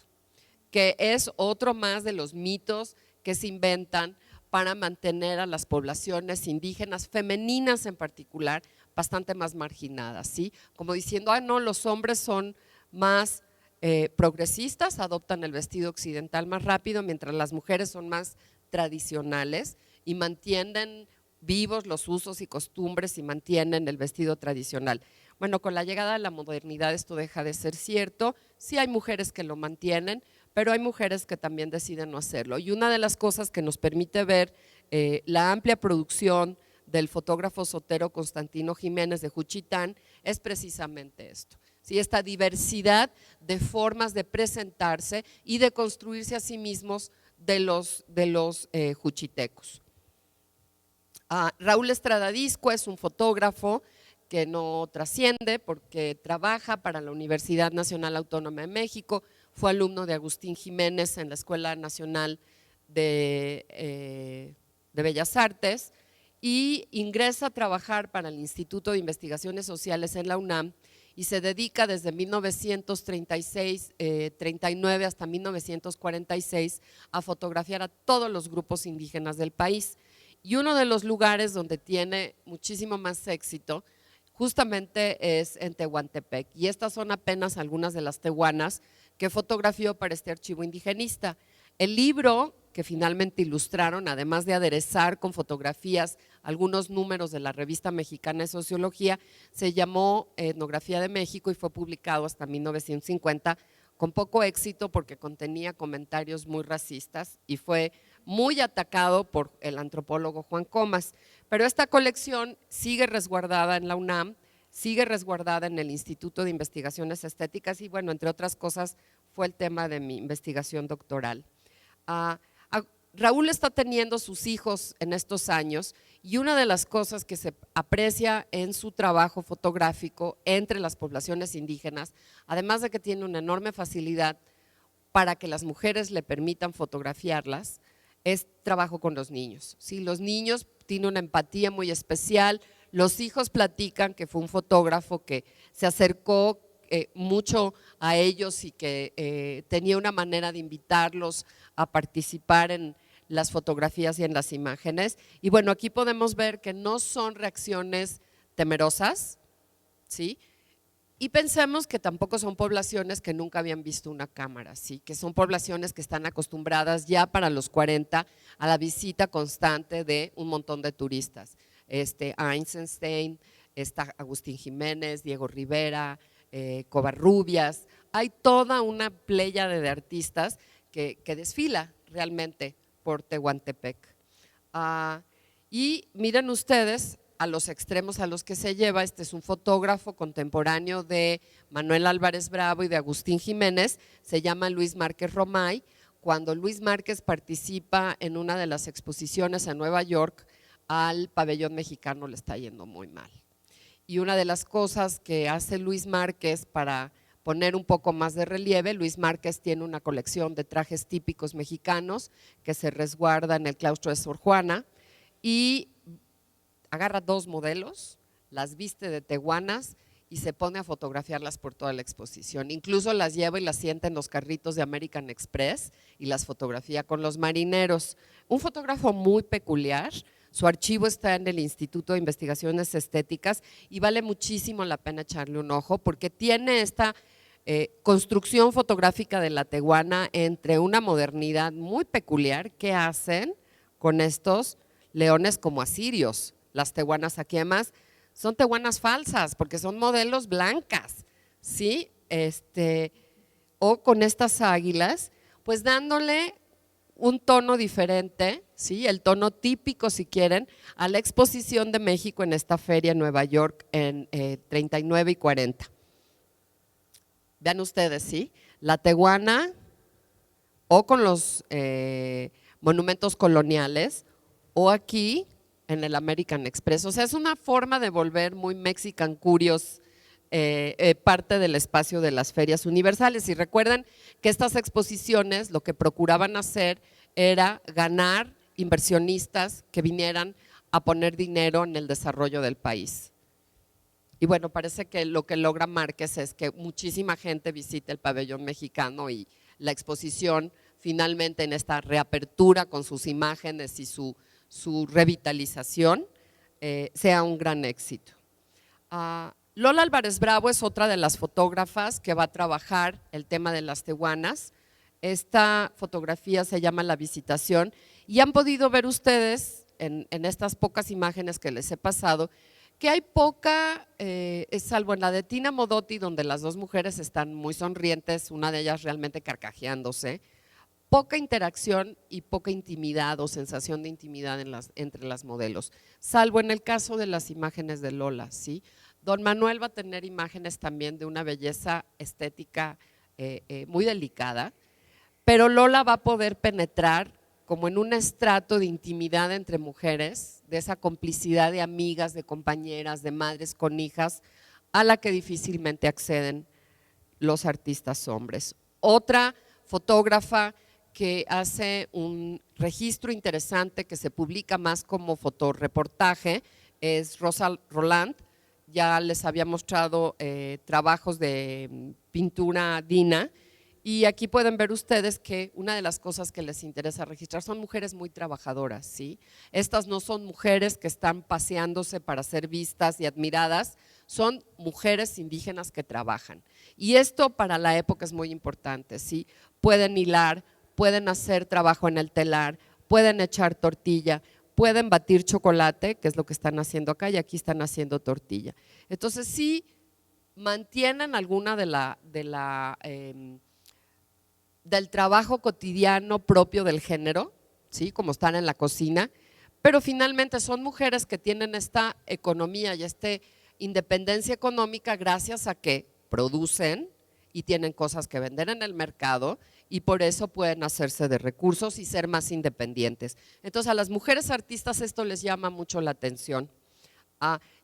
que es otro más de los mitos que se inventan para mantener a las poblaciones indígenas, femeninas en particular, bastante más marginadas, ¿sí? Como diciendo, no, los hombres son más progresistas, adoptan el vestido occidental más rápido, mientras las mujeres son más tradicionales y mantienen vivos los usos y costumbres y mantienen el vestido tradicional. Bueno, con la llegada de la modernidad esto deja de ser cierto, sí hay mujeres que lo mantienen, pero hay mujeres que también deciden no hacerlo. Y una de las cosas que nos permite ver la amplia producción del fotógrafo Sotero Constantino Jiménez de Juchitán es precisamente esto. ¿Sí? Esta diversidad de formas de presentarse y de construirse a sí mismos de los juchitecos. Raúl Estrada Disco es un fotógrafo que no trasciende porque trabaja para la Universidad Nacional Autónoma de México, fue alumno de Agustín Jiménez en la Escuela Nacional de Bellas Artes y ingresa a trabajar para el Instituto de Investigaciones Sociales en la UNAM y se dedica desde 1939 hasta 1946 a fotografiar a todos los grupos indígenas del país. Y uno de los lugares donde tiene muchísimo más éxito justamente es en Tehuantepec, y estas son apenas algunas de las tehuanas que fotografió para este archivo indigenista. El libro que finalmente ilustraron, además de aderezar con fotografías algunos números de la Revista Mexicana de Sociología, se llamó Etnografía de México y fue publicado hasta 1950 con poco éxito porque contenía comentarios muy racistas y fue muy atacado por el antropólogo Juan Comas. Pero esta colección sigue resguardada en la UNAM, sigue resguardada en el Instituto de Investigaciones Estéticas y bueno, entre otras cosas fue el tema de mi investigación doctoral. Raúl está teniendo sus hijos en estos años y una de las cosas que se aprecia en su trabajo fotográfico entre las poblaciones indígenas, además de que tiene una enorme facilidad para que las mujeres le permitan fotografiarlas, es trabajo con los niños. ¿Sí? Los niños tienen una empatía muy especial, los hijos platican que fue un fotógrafo que se acercó mucho a ellos y que tenía una manera de invitarlos a participar en las fotografías y en las imágenes. Y bueno, aquí podemos ver que no son reacciones temerosas, ¿sí? Y pensemos que tampoco son poblaciones que nunca habían visto una cámara, ¿sí? Que son poblaciones que están acostumbradas ya para los 40 a la visita constante de un montón de turistas. Eisenstein, está Agustín Jiménez, Diego Rivera, Covarrubias, hay toda una pléyade de artistas que desfila realmente por Tehuantepec. Y miren ustedes a los extremos a los que se lleva, este es un fotógrafo contemporáneo de Manuel Álvarez Bravo y de Agustín Jiménez, se llama Luis Márquez Romay. Cuando Luis Márquez participa en una de las exposiciones en Nueva York, al pabellón mexicano le está yendo muy mal. Y una de las cosas que hace Luis Márquez para poner un poco más de relieve, Luis Márquez tiene una colección de trajes típicos mexicanos que se resguarda en el claustro de Sor Juana y agarra dos modelos, las viste de tehuanas y se pone a fotografiarlas por toda la exposición. Incluso las lleva y las sienta en los carritos de American Express y las fotografía con los marineros. Un fotógrafo muy peculiar. Su archivo está en el Instituto de Investigaciones Estéticas y vale muchísimo la pena echarle un ojo porque tiene esta construcción fotográfica de la tehuana entre una modernidad muy peculiar que hacen con estos leones como asirios. Las tehuanas aquí además son tehuanas falsas porque son modelos blancas, ¿sí? O con estas águilas, pues dándole un tono diferente, ¿sí? El tono típico, si quieren, a la exposición de México en esta feria en Nueva York en 39 y 40. Vean ustedes, ¿sí? La tehuana o con los monumentos coloniales o aquí en el American Express. O sea, es una forma de volver muy Mexican Curious parte del espacio de las ferias universales. Y recuerden que estas exposiciones lo que procuraban hacer era ganar inversionistas que vinieran a poner dinero en el desarrollo del país. Y Y bueno, parece que lo que logra Márquez es que muchísima gente visite el pabellón mexicano y la exposición finalmente en esta reapertura con sus imágenes y su revitalización sea un gran éxito. Lola Álvarez Bravo es otra de las fotógrafas que va a trabajar el tema de las tehuanas. Esta fotografía se llama La Visitación y han podido ver ustedes en estas pocas imágenes que les he pasado que hay poca, salvo en la de Tina Modotti, donde las dos mujeres están muy sonrientes, una de ellas realmente carcajeándose, poca interacción y poca intimidad o sensación de intimidad entre las modelos, salvo en el caso de las imágenes de Lola, ¿sí? Don Manuel va a tener imágenes también de una belleza estética muy delicada, pero Lola va a poder penetrar como en un estrato de intimidad entre mujeres, de esa complicidad de amigas, de compañeras, de madres con hijas, a la que difícilmente acceden los artistas hombres. Otra fotógrafa que hace un registro interesante que se publica más como fotoreportaje es Rosa Roland. Ya les había mostrado trabajos de pintura Dina. Y aquí pueden ver ustedes que una de las cosas que les interesa registrar son mujeres muy trabajadoras, ¿sí? Estas no son mujeres que están paseándose para ser vistas y admiradas, son mujeres indígenas que trabajan. Y esto para la época es muy importante, ¿sí? Pueden hilar, pueden hacer trabajo en el telar, pueden echar tortilla, pueden batir chocolate, que es lo que están haciendo acá, y aquí están haciendo tortilla. Entonces sí mantienen alguna del trabajo cotidiano propio del género, ¿sí? Como están en la cocina, pero finalmente son mujeres que tienen esta economía y esta independencia económica gracias a que producen y tienen cosas que vender en el mercado y por eso pueden hacerse de recursos y ser más independientes. Entonces a las mujeres artistas esto les llama mucho la atención.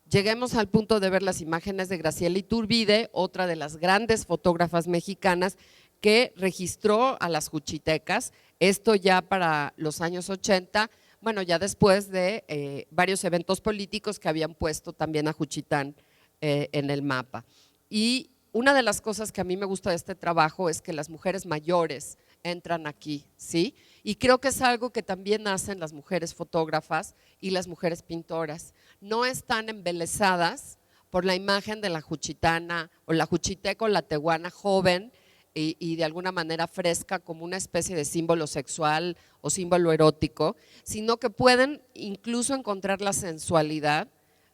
Lleguemos al punto de ver las imágenes de Graciela Iturbide, otra de las grandes fotógrafas mexicanas que registró a las juchitecas, esto ya para los años 80, bueno, ya después de varios eventos políticos que habían puesto también a Juchitán en el mapa. Y una de las cosas que a mí me gusta de este trabajo es que las mujeres mayores entran aquí, ¿sí? Y creo que es algo que también hacen las mujeres fotógrafas y las mujeres pintoras. No están embelesadas por la imagen de la juchitana o la juchiteca o la tehuana joven, y de alguna manera fresca como una especie de símbolo sexual o símbolo erótico, sino que pueden incluso encontrar la sensualidad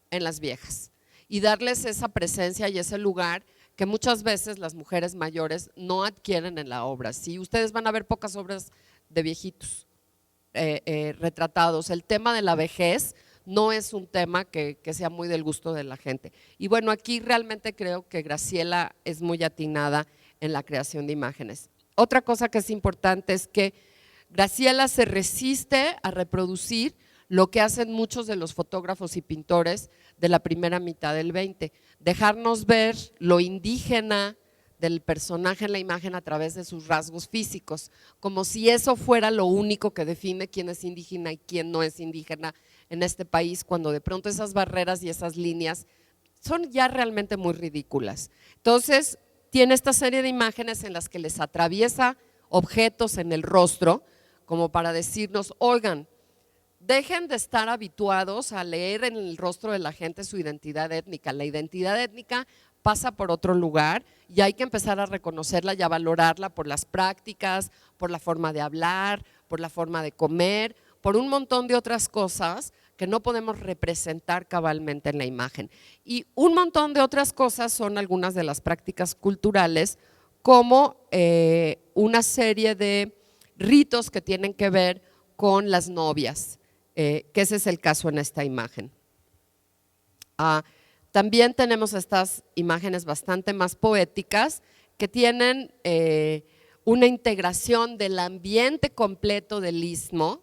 en las viejas y darles esa presencia y ese lugar que muchas veces las mujeres mayores no adquieren en la obra. ¿Sí? Ustedes van a ver pocas obras de viejitos retratados. El tema de la vejez no es un tema que sea muy del gusto de la gente. Y bueno, aquí realmente creo que Graciela es muy atinada en la creación de imágenes. Otra cosa que es importante es que Graciela se resiste a reproducir lo que hacen muchos de los fotógrafos y pintores de la primera mitad del 20, dejarnos ver lo indígena del personaje en la imagen a través de sus rasgos físicos, como si eso fuera lo único que define quién es indígena y quién no es indígena en este país, cuando de pronto esas barreras y esas líneas son ya realmente muy ridículas. Entonces, tiene esta serie de imágenes en las que les atraviesa objetos en el rostro, como para decirnos, oigan, dejen de estar habituados a leer en el rostro de la gente su identidad étnica. La identidad étnica pasa por otro lugar y hay que empezar a reconocerla y a valorarla por las prácticas, por la forma de hablar, por la forma de comer, por un montón de otras cosas que no podemos representar cabalmente en la imagen. Y un montón de otras cosas son algunas de las prácticas culturales, como una serie de ritos que tienen que ver con las novias, que ese es el caso en esta imagen. También tenemos estas imágenes bastante más poéticas que tienen una integración del ambiente completo del istmo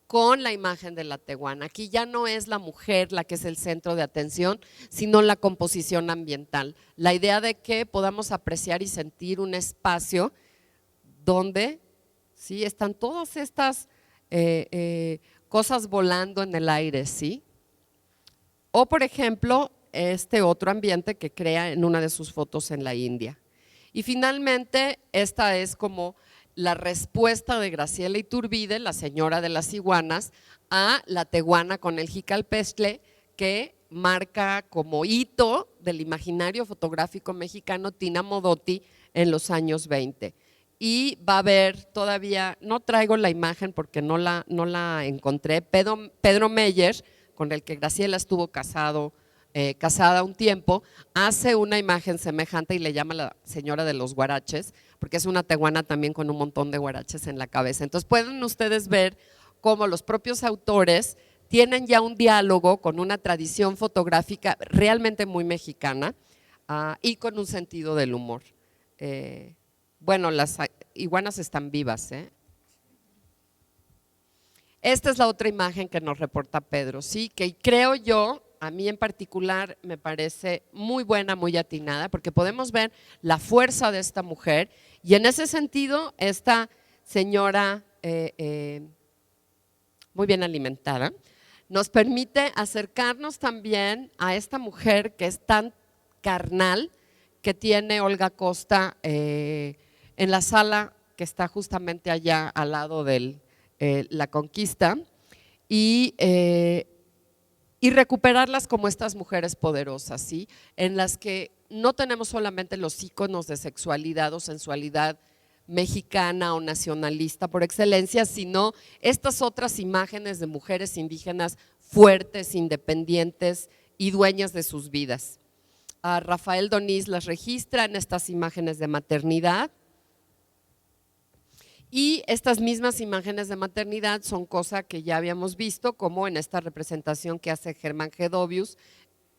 con la imagen de la tehuana. Aquí ya no es la mujer la que es el centro de atención, sino la composición ambiental. La idea de que podamos apreciar y sentir un espacio donde ¿sí? Están todas estas cosas volando en el aire, ¿sí? O por ejemplo, este otro ambiente que crea en una de sus fotos en la India. Y finalmente, esta es como la respuesta de Graciela Iturbide, la señora de las iguanas, a la tehuana con el jicalpestle, que marca como hito del imaginario fotográfico mexicano Tina Modotti en los años 20. Y va a haber todavía, no traigo la imagen porque no la encontré, Pedro Meyer, con el que Graciela estuvo casada un tiempo, hace una imagen semejante y le llama la señora de los guaraches, porque es una tehuana también con un montón de guaraches en la cabeza. Entonces pueden ustedes ver cómo los propios autores tienen ya un diálogo con una tradición fotográfica realmente muy mexicana y con un sentido del humor. Bueno, las iguanas están vivas, ¿eh? Esta es la otra imagen que nos reporta Pedro, sí, que creo yo, a mí en particular me parece muy buena, muy atinada, porque podemos ver la fuerza de esta mujer y en ese sentido esta señora muy bien alimentada nos permite acercarnos también a esta mujer que es tan carnal que tiene Olga Costa en la sala que está justamente allá al lado de La Conquista y recuperarlas como estas mujeres poderosas, ¿sí? En las que no tenemos solamente los íconos de sexualidad o sensualidad mexicana o nacionalista por excelencia, sino estas otras imágenes de mujeres indígenas fuertes, independientes y dueñas de sus vidas. Rafael Doniz las registra en estas imágenes de maternidad y estas mismas imágenes de maternidad son cosa que ya habíamos visto como en esta representación que hace Germán Gedovius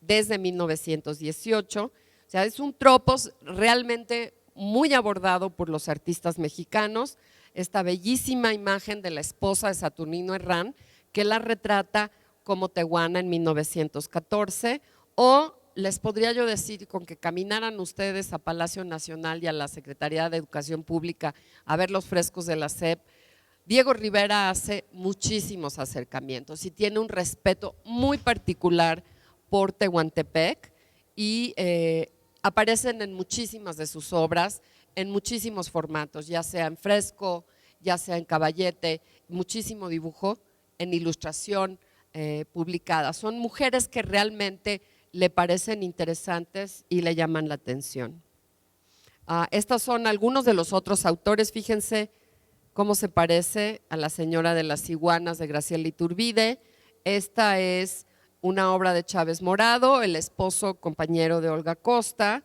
desde 1918, o sea, es un tropos realmente muy abordado por los artistas mexicanos, esta bellísima imagen de la esposa de Saturnino Herrán que la retrata como tehuana en 1914, o les podría yo decir con que caminaran ustedes a Palacio Nacional y a la Secretaría de Educación Pública a ver los frescos de la SEP. Diego Rivera hace muchísimos acercamientos y tiene un respeto muy particular por Tehuantepec y aparecen en muchísimas de sus obras, en muchísimos formatos, ya sea en fresco, ya sea en caballete, muchísimo dibujo, en ilustración publicada. Son mujeres que realmente le parecen interesantes y le llaman la atención. Estos son algunos de los otros autores, fíjense cómo se parece a la señora de las iguanas de Graciela Iturbide. Esta es una obra de Chávez Morado, el esposo compañero de Olga Costa.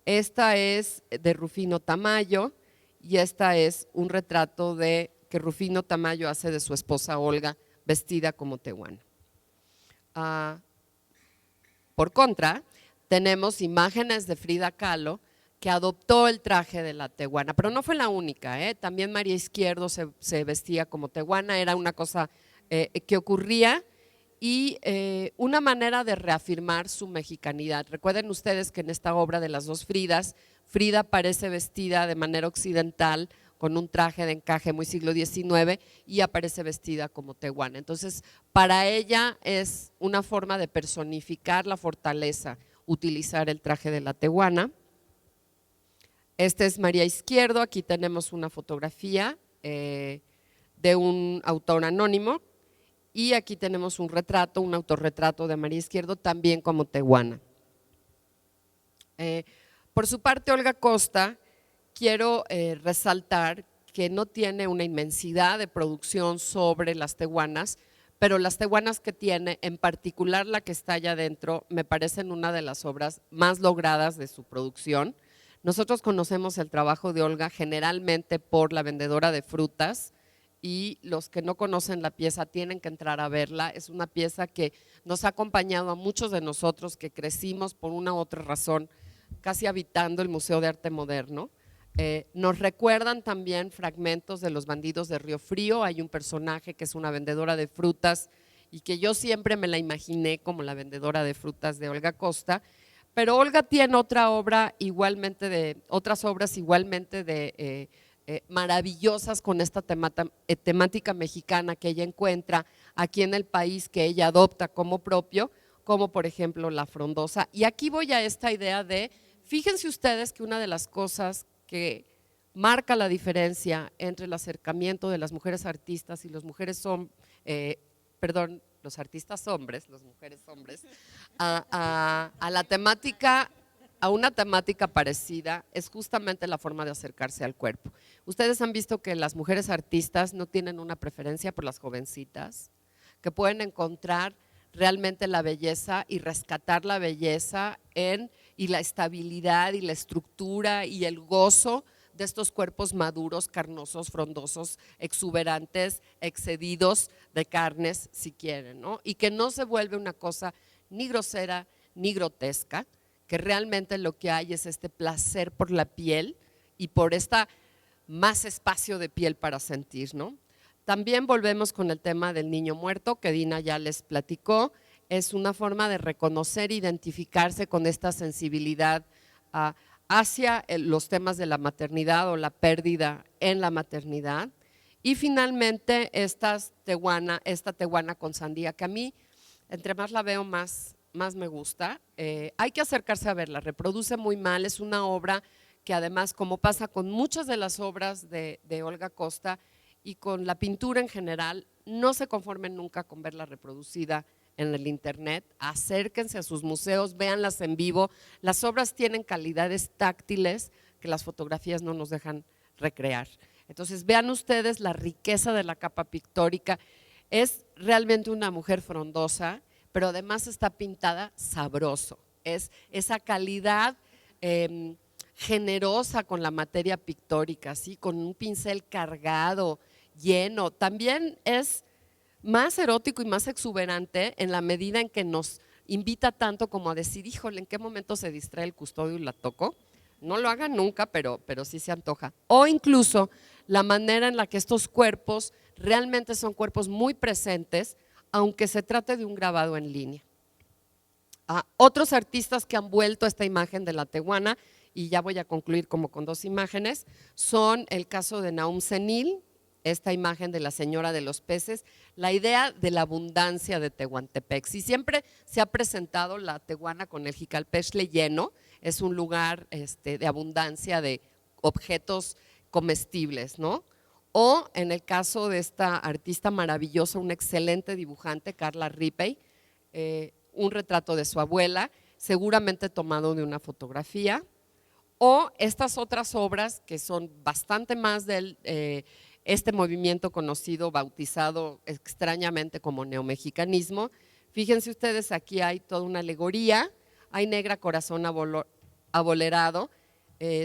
Esta es de Rufino Tamayo y esta es un retrato que Rufino Tamayo hace de su esposa Olga vestida como tehuana. Por contra, tenemos imágenes de Frida Kahlo que adoptó el traje de la tehuana, pero no fue la única, ¿eh? También María Izquierdo se vestía como tehuana, era una cosa que ocurría y una manera de reafirmar su mexicanidad. Recuerden ustedes que en esta obra de las dos Fridas, Frida aparece vestida de manera occidental con un traje de encaje muy siglo XIX y aparece vestida como tehuana. Entonces, para ella es una forma de personificar la fortaleza, utilizar el traje de la tehuana. Este es María Izquierdo, aquí tenemos una fotografía de un autor anónimo y aquí tenemos un retrato, un autorretrato de María Izquierdo también como tehuana. Por su parte, Olga Costa, quiero resaltar que no tiene una inmensidad de producción sobre las tehuanas, pero las tehuanas que tiene, en particular la que está allá adentro, me parecen una de las obras más logradas de su producción. Nosotros conocemos el trabajo de Olga generalmente por La vendedora de frutas y los que no conocen la pieza tienen que entrar a verla. Es una pieza que nos ha acompañado a muchos de nosotros que crecimos por una u otra razón casi habitando el Museo de Arte Moderno. Nos recuerdan también fragmentos de Los bandidos de Río Frío. Hay un personaje que es una vendedora de frutas y que yo siempre me la imaginé como la vendedora de frutas de Olga Costa, pero Olga tiene otras obras igualmente maravillosas con esta temática mexicana que ella encuentra aquí en el país, que ella adopta como propio, como por ejemplo la frondosa. Y aquí voy a esta idea de, fíjense ustedes que una de las cosas que marca la diferencia entre el acercamiento de las mujeres artistas y los los artistas hombres, las mujeres hombres, a la temática, a una temática parecida, es justamente la forma de acercarse al cuerpo. Ustedes han visto que las mujeres artistas no tienen una preferencia por las jovencitas, que pueden encontrar realmente la belleza y rescatar la belleza y la estabilidad y la estructura y el gozo de estos cuerpos maduros, carnosos, frondosos, exuberantes, excedidos de carnes, si quieren, ¿no? Y que no se vuelve una cosa ni grosera ni grotesca, que realmente lo que hay es este placer por la piel y por esta más espacio de piel para sentir, ¿no? También volvemos con el tema del niño muerto, que Dina ya les platicó. Es una forma de reconocer, identificarse con esta sensibilidad hacia los temas de la maternidad o la pérdida en la maternidad. Y finalmente esta tehuana con sandía, que a mí, entre más la veo, más me gusta. Hay que acercarse a verla, reproduce muy mal, es una obra que además, como pasa con muchas de las obras de Olga Costa y con la pintura en general, no se conformen nunca con verla reproducida en el internet, acérquense a sus museos, véanlas en vivo. Las obras tienen calidades táctiles que las fotografías no nos dejan recrear. Entonces vean ustedes la riqueza de la capa pictórica, es realmente una mujer frondosa, pero además está pintada sabroso, es esa calidad generosa con la materia pictórica, ¿sí? Con un pincel cargado, lleno. También es más erótico y más exuberante en la medida en que nos invita tanto como a decir, híjole, ¿en qué momento se distrae el custodio y la toco? No lo hagan nunca, pero sí se antoja. O incluso la manera en la que estos cuerpos realmente son cuerpos muy presentes, aunque se trate de un grabado en línea. Otros artistas que han vuelto a esta imagen de la tehuana, y ya voy a concluir como con dos imágenes, son el caso de Nahum Senil, esta imagen de la señora de los peces, la idea de la abundancia de Tehuantepec. Si siempre se ha presentado la tehuana con el Jicalpextle lleno, es un lugar de abundancia de objetos comestibles, ¿no? O en el caso de esta artista maravillosa, una excelente dibujante, Carla Rippey, un retrato de su abuela, seguramente tomado de una fotografía, o estas otras obras que son bastante más del este movimiento conocido, bautizado extrañamente como neomexicanismo. Fíjense ustedes, aquí hay toda una alegoría, hay Negra Corazón Abolerado,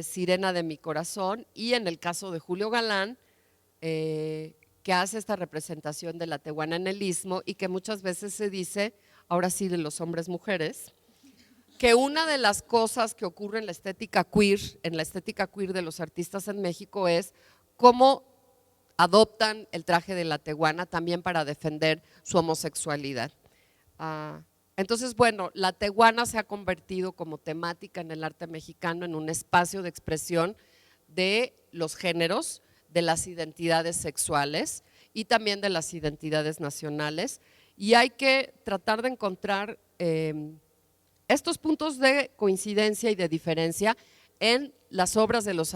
Sirena de mi Corazón, y en el caso de Julio Galán, que hace esta representación de la tehuana en el istmo y que muchas veces se dice, ahora sí de los hombres mujeres, que una de las cosas que ocurre en la estética queer de los artistas en México es cómo adoptan el traje de la tehuana también para defender su homosexualidad. Entonces, bueno, la tehuana se ha convertido como temática en el arte mexicano en un espacio de expresión de los géneros, de las identidades sexuales y también de las identidades nacionales, y hay que tratar de encontrar estos puntos de coincidencia y de diferencia en las obras de los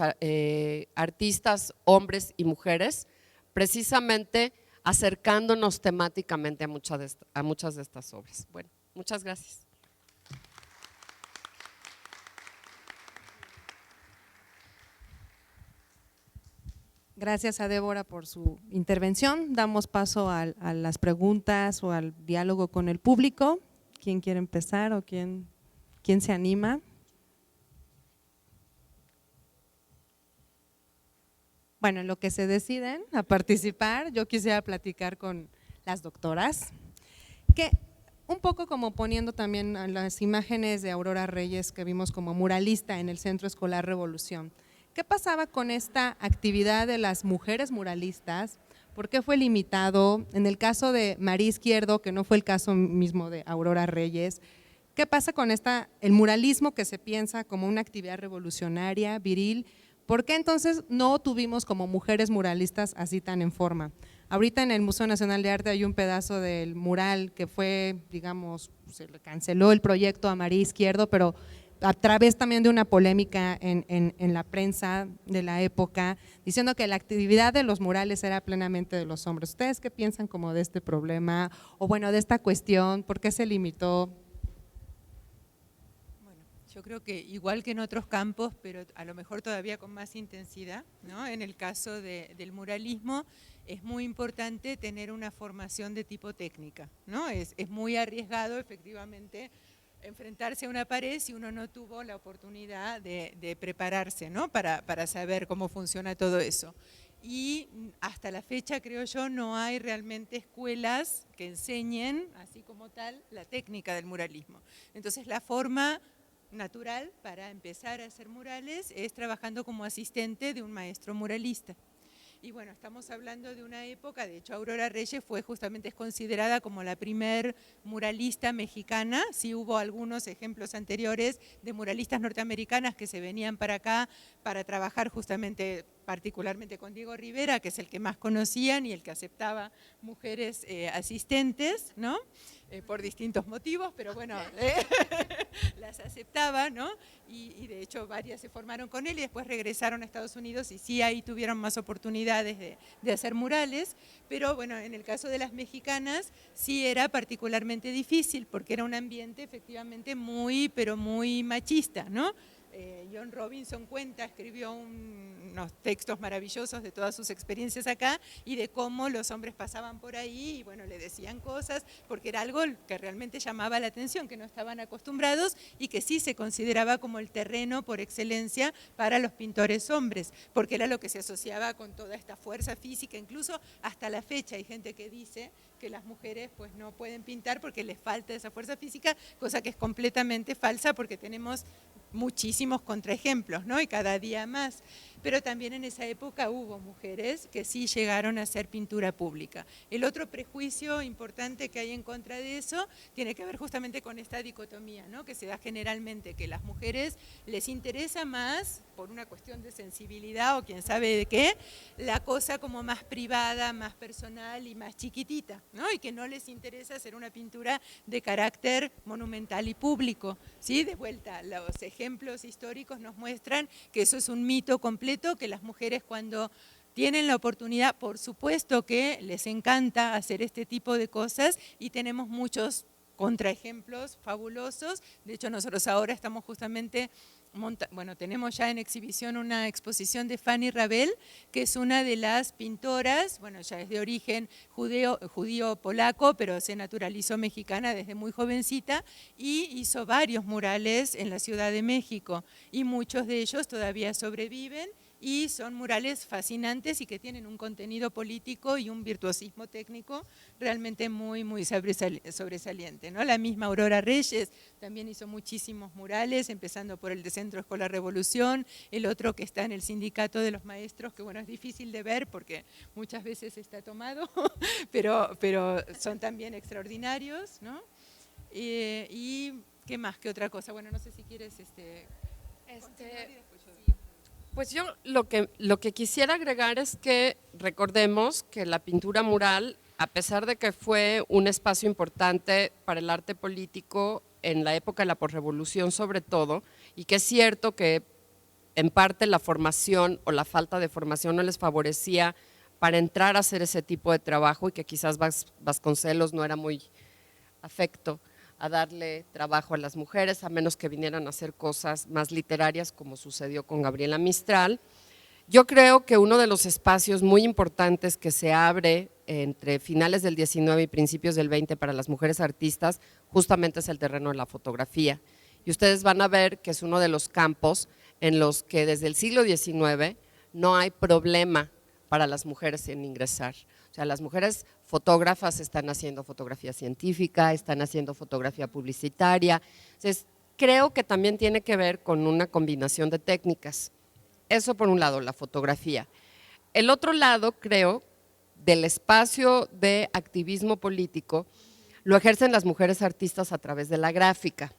artistas hombres y mujeres, precisamente acercándonos temáticamente a muchas de estas obras. Bueno, muchas gracias. Gracias a Débora por su intervención. Damos paso a las preguntas o al diálogo con el público. ¿Quién quiere empezar o quién se anima? Bueno, en lo que se deciden a participar, yo quisiera platicar con las doctoras, que un poco como poniendo también a las imágenes de Aurora Reyes que vimos como muralista en el Centro Escolar Revolución. ¿Qué pasaba con esta actividad de las mujeres muralistas? ¿Por qué fue limitado? En el caso de María Izquierdo, que no fue el caso mismo de Aurora Reyes, ¿qué pasa con el muralismo que se piensa como una actividad revolucionaria, viril? ¿Por qué entonces no tuvimos como mujeres muralistas así tan en forma? Ahorita en el Museo Nacional de Arte hay un pedazo del mural que fue, digamos, se le canceló el proyecto a María Izquierdo, pero a través también de una polémica en la prensa de la época, diciendo que la actividad de los murales era plenamente de los hombres. ¿Ustedes qué piensan como de este problema o bueno, de esta cuestión? ¿Por qué se limitó? Bueno, yo creo que igual que en otros campos, pero a lo mejor todavía con más intensidad, ¿no? En el caso del muralismo es muy importante tener una formación de tipo técnica, ¿no? Es muy arriesgado efectivamente enfrentarse a una pared si uno no tuvo la oportunidad de prepararse, ¿no? Para saber cómo funciona todo eso. Y hasta la fecha, creo yo, no hay realmente escuelas que enseñen, así como tal, la técnica del muralismo. Entonces, la forma natural para empezar a hacer murales es trabajando como asistente de un maestro muralista. Y bueno, estamos hablando de una época, de hecho Aurora Reyes es considerada como la primer muralista mexicana. Sí hubo algunos ejemplos anteriores de muralistas norteamericanas que se venían para acá para trabajar justamente, particularmente con Diego Rivera, que es el que más conocían y el que aceptaba mujeres asistentes, ¿no? Por distintos motivos, pero bueno, las aceptaba, ¿no? Y de hecho varias se formaron con él y después regresaron a Estados Unidos y sí ahí tuvieron más oportunidades de hacer murales, pero bueno, en el caso de las mexicanas sí era particularmente difícil porque era un ambiente efectivamente muy, pero muy machista, ¿no? John Robinson escribió unos textos maravillosos de todas sus experiencias acá y de cómo los hombres pasaban por ahí y bueno, le decían cosas, porque era algo que realmente llamaba la atención, que no estaban acostumbrados y que sí se consideraba como el terreno por excelencia para los pintores hombres, porque era lo que se asociaba con toda esta fuerza física, incluso hasta la fecha hay gente que dice que las mujeres pues no pueden pintar porque les falta esa fuerza física, cosa que es completamente falsa porque tenemos muchísimos contraejemplos, ¿no? Y cada día más. Pero también en esa época hubo mujeres que sí llegaron a hacer pintura pública. El otro prejuicio importante que hay en contra de eso tiene que ver justamente con esta dicotomía, ¿no? Que se da generalmente, que las mujeres les interesa más, por una cuestión de sensibilidad o quién sabe de qué, la cosa como más privada, más personal y más chiquitita, ¿no? Y que no les interesa hacer una pintura de carácter monumental y público, ¿sí? De vuelta, los ejemplos históricos nos muestran que eso es un mito completo, que las mujeres cuando tienen la oportunidad, por supuesto que les encanta hacer este tipo de cosas y tenemos muchos contraejemplos fabulosos. De hecho, nosotros ahora estamos justamente tenemos ya en exhibición una exposición de Fanny Rabel, que es una de las pintoras, bueno, ya es de origen judío-polaco, pero se naturalizó mexicana desde muy jovencita y hizo varios murales en la Ciudad de México y muchos de ellos todavía sobreviven y son murales fascinantes y que tienen un contenido político y un virtuosismo técnico realmente muy, muy sobresaliente, ¿no? La misma Aurora Reyes también hizo muchísimos murales, empezando por el de Centro Escolar Revolución, el otro que está en el Sindicato de los Maestros, que bueno, es difícil de ver porque muchas veces está tomado, pero son también extraordinarios, ¿no? Y ¿qué más? ¿Qué otra cosa? Bueno, no sé si quieres continuar y después yo digo. Pues yo lo que quisiera agregar es que recordemos que la pintura mural, a pesar de que fue un espacio importante para el arte político en la época de la posrevolución sobre todo, y que es cierto que en parte la formación o la falta de formación no les favorecía para entrar a hacer ese tipo de trabajo y que quizás Vasconcelos no era muy afecto a darle trabajo a las mujeres, a menos que vinieran a hacer cosas más literarias, como sucedió con Gabriela Mistral. Yo creo que uno de los espacios muy importantes que se abre entre finales del 19 y principios del 20 para las mujeres artistas, justamente es el terreno de la fotografía. Y ustedes van a ver que es uno de los campos en los que desde el siglo XIX no hay problema para las mujeres en ingresar. O sea, las mujeres fotógrafas están haciendo fotografía científica, están haciendo fotografía publicitaria. Entonces, creo que también tiene que ver con una combinación de técnicas. Eso por un lado, la fotografía. El otro lado, creo, del espacio de activismo político, lo ejercen las mujeres artistas a través de la gráfica.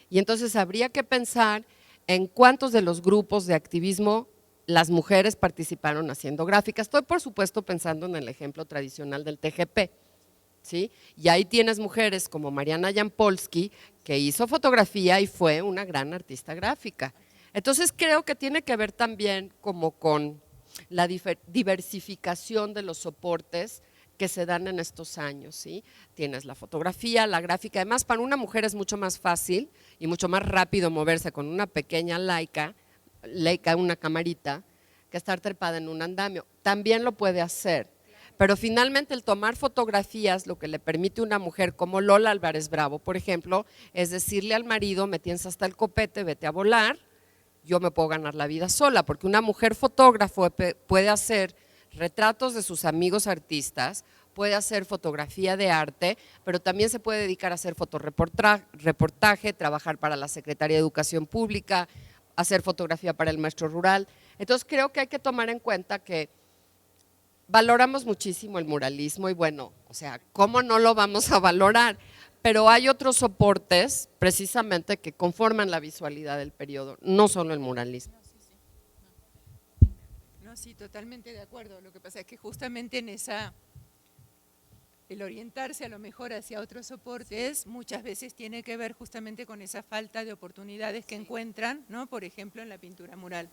Y entonces habría que pensar en cuántos de los grupos de activismo las mujeres participaron haciendo gráficas. Estoy, por supuesto, pensando en el ejemplo tradicional del TGP, ¿sí? Y ahí tienes mujeres como Mariana Jampolsky, que hizo fotografía y fue una gran artista gráfica. Entonces creo que tiene que ver también como con la diversificación de los soportes que se dan en estos años, ¿sí? Tienes la fotografía, la gráfica, además para una mujer es mucho más fácil y mucho más rápido moverse con una pequeña Leica, una camarita, que estar trepada en un andamio. También lo puede hacer, pero finalmente el tomar fotografías lo que le permite a una mujer como Lola Álvarez Bravo, por ejemplo, es decirle al marido, me tienes hasta el copete, vete a volar, yo me puedo ganar la vida sola, porque una mujer fotógrafo puede hacer retratos de sus amigos artistas, puede hacer fotografía de arte, pero también se puede dedicar a hacer fotoreportaje, trabajar para la Secretaría de Educación Pública, hacer fotografía para el maestro rural. Entonces creo que hay que tomar en cuenta que valoramos muchísimo el muralismo y bueno, o sea, ¿cómo no lo vamos a valorar? Pero hay otros soportes precisamente que conforman la visualidad del periodo, no solo el muralismo. No, sí, totalmente de acuerdo. Lo que pasa es que justamente en el orientarse a lo mejor hacia otros soportes muchas veces tiene que ver justamente con esa falta de oportunidades que encuentran, ¿no? Por ejemplo, en la pintura mural.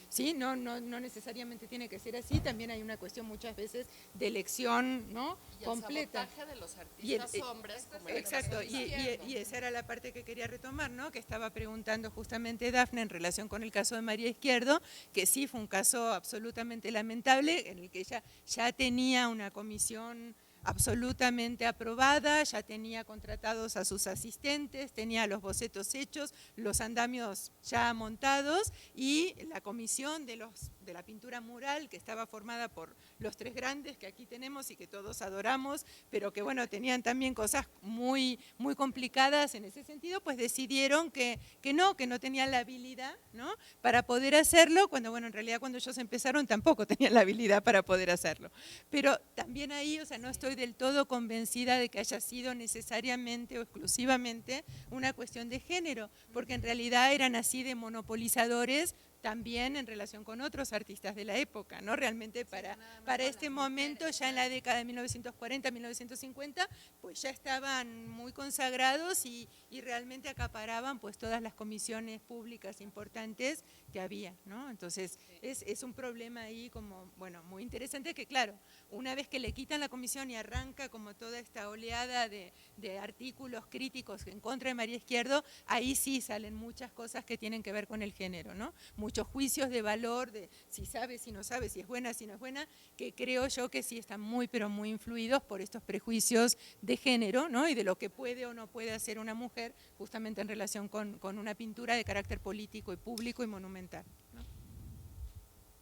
¿Sí? No necesariamente tiene que ser así, también hay una cuestión muchas veces de elección, ¿no? Y completa. El sabotaje de los artistas hombres. Como exacto, y esa era la parte que quería retomar, ¿no? Que estaba preguntando justamente Dafne en relación con el caso de María Izquierdo, que sí fue un caso absolutamente lamentable, en el que ella ya tenía una comisión absolutamente aprobada, ya tenía contratados a sus asistentes, tenía los bocetos hechos, los andamios ya montados y la comisión de la pintura mural que estaba formada por los tres grandes que aquí tenemos y que todos adoramos, pero que bueno, tenían también cosas muy, muy complicadas en ese sentido, pues decidieron que no tenían la habilidad, ¿no? Para poder hacerlo, cuando bueno, en realidad cuando ellos empezaron tampoco tenían la habilidad para poder hacerlo. Pero también ahí, o sea, no estoy del todo convencida de que haya sido necesariamente o exclusivamente una cuestión de género, porque en realidad eran así de monopolizadores también en relación con otros artistas de la época, ¿no? Realmente para este momento, ya en la década de 1940, 1950, pues ya estaban muy consagrados y realmente acaparaban pues todas las comisiones públicas importantes que había, ¿no? Entonces es un problema ahí como, bueno, muy interesante que claro, una vez que le quitan la comisión y arranca como toda esta oleada de artículos críticos en contra de María Izquierdo, ahí sí salen muchas cosas que tienen que ver con el género, ¿no? Muchos juicios de valor, de si sabe, si no sabe, si es buena, si no es buena, que creo yo que sí están muy, pero muy influidos por estos prejuicios de género, ¿no? Y de lo que puede o no puede hacer una mujer justamente en relación con una pintura de carácter político y público y monumental, ¿no?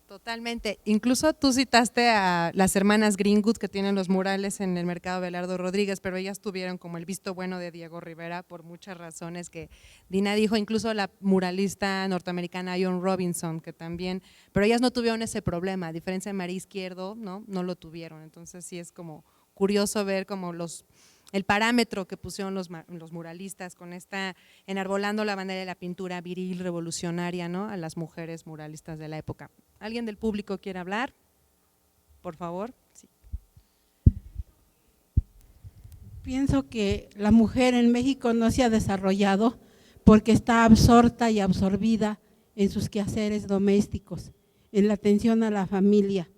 Totalmente. Incluso tú citaste a las hermanas Greenwood que tienen los murales en el Mercado Belardo Rodríguez, pero ellas tuvieron como el visto bueno de Diego Rivera por muchas razones que Dina dijo, incluso la muralista norteamericana Joan Robinson, que también, pero ellas no tuvieron ese problema, a diferencia de María Izquierdo, no lo tuvieron. Entonces sí es como curioso ver como el parámetro que pusieron los muralistas con esta, enarbolando la bandera de la pintura viril revolucionaria, ¿no? A las mujeres muralistas de la época. ¿Alguien del público quiere hablar? Por favor. Sí. Pienso que la mujer en México no se ha desarrollado porque está absorta y absorbida en sus quehaceres domésticos, en la atención a la familia.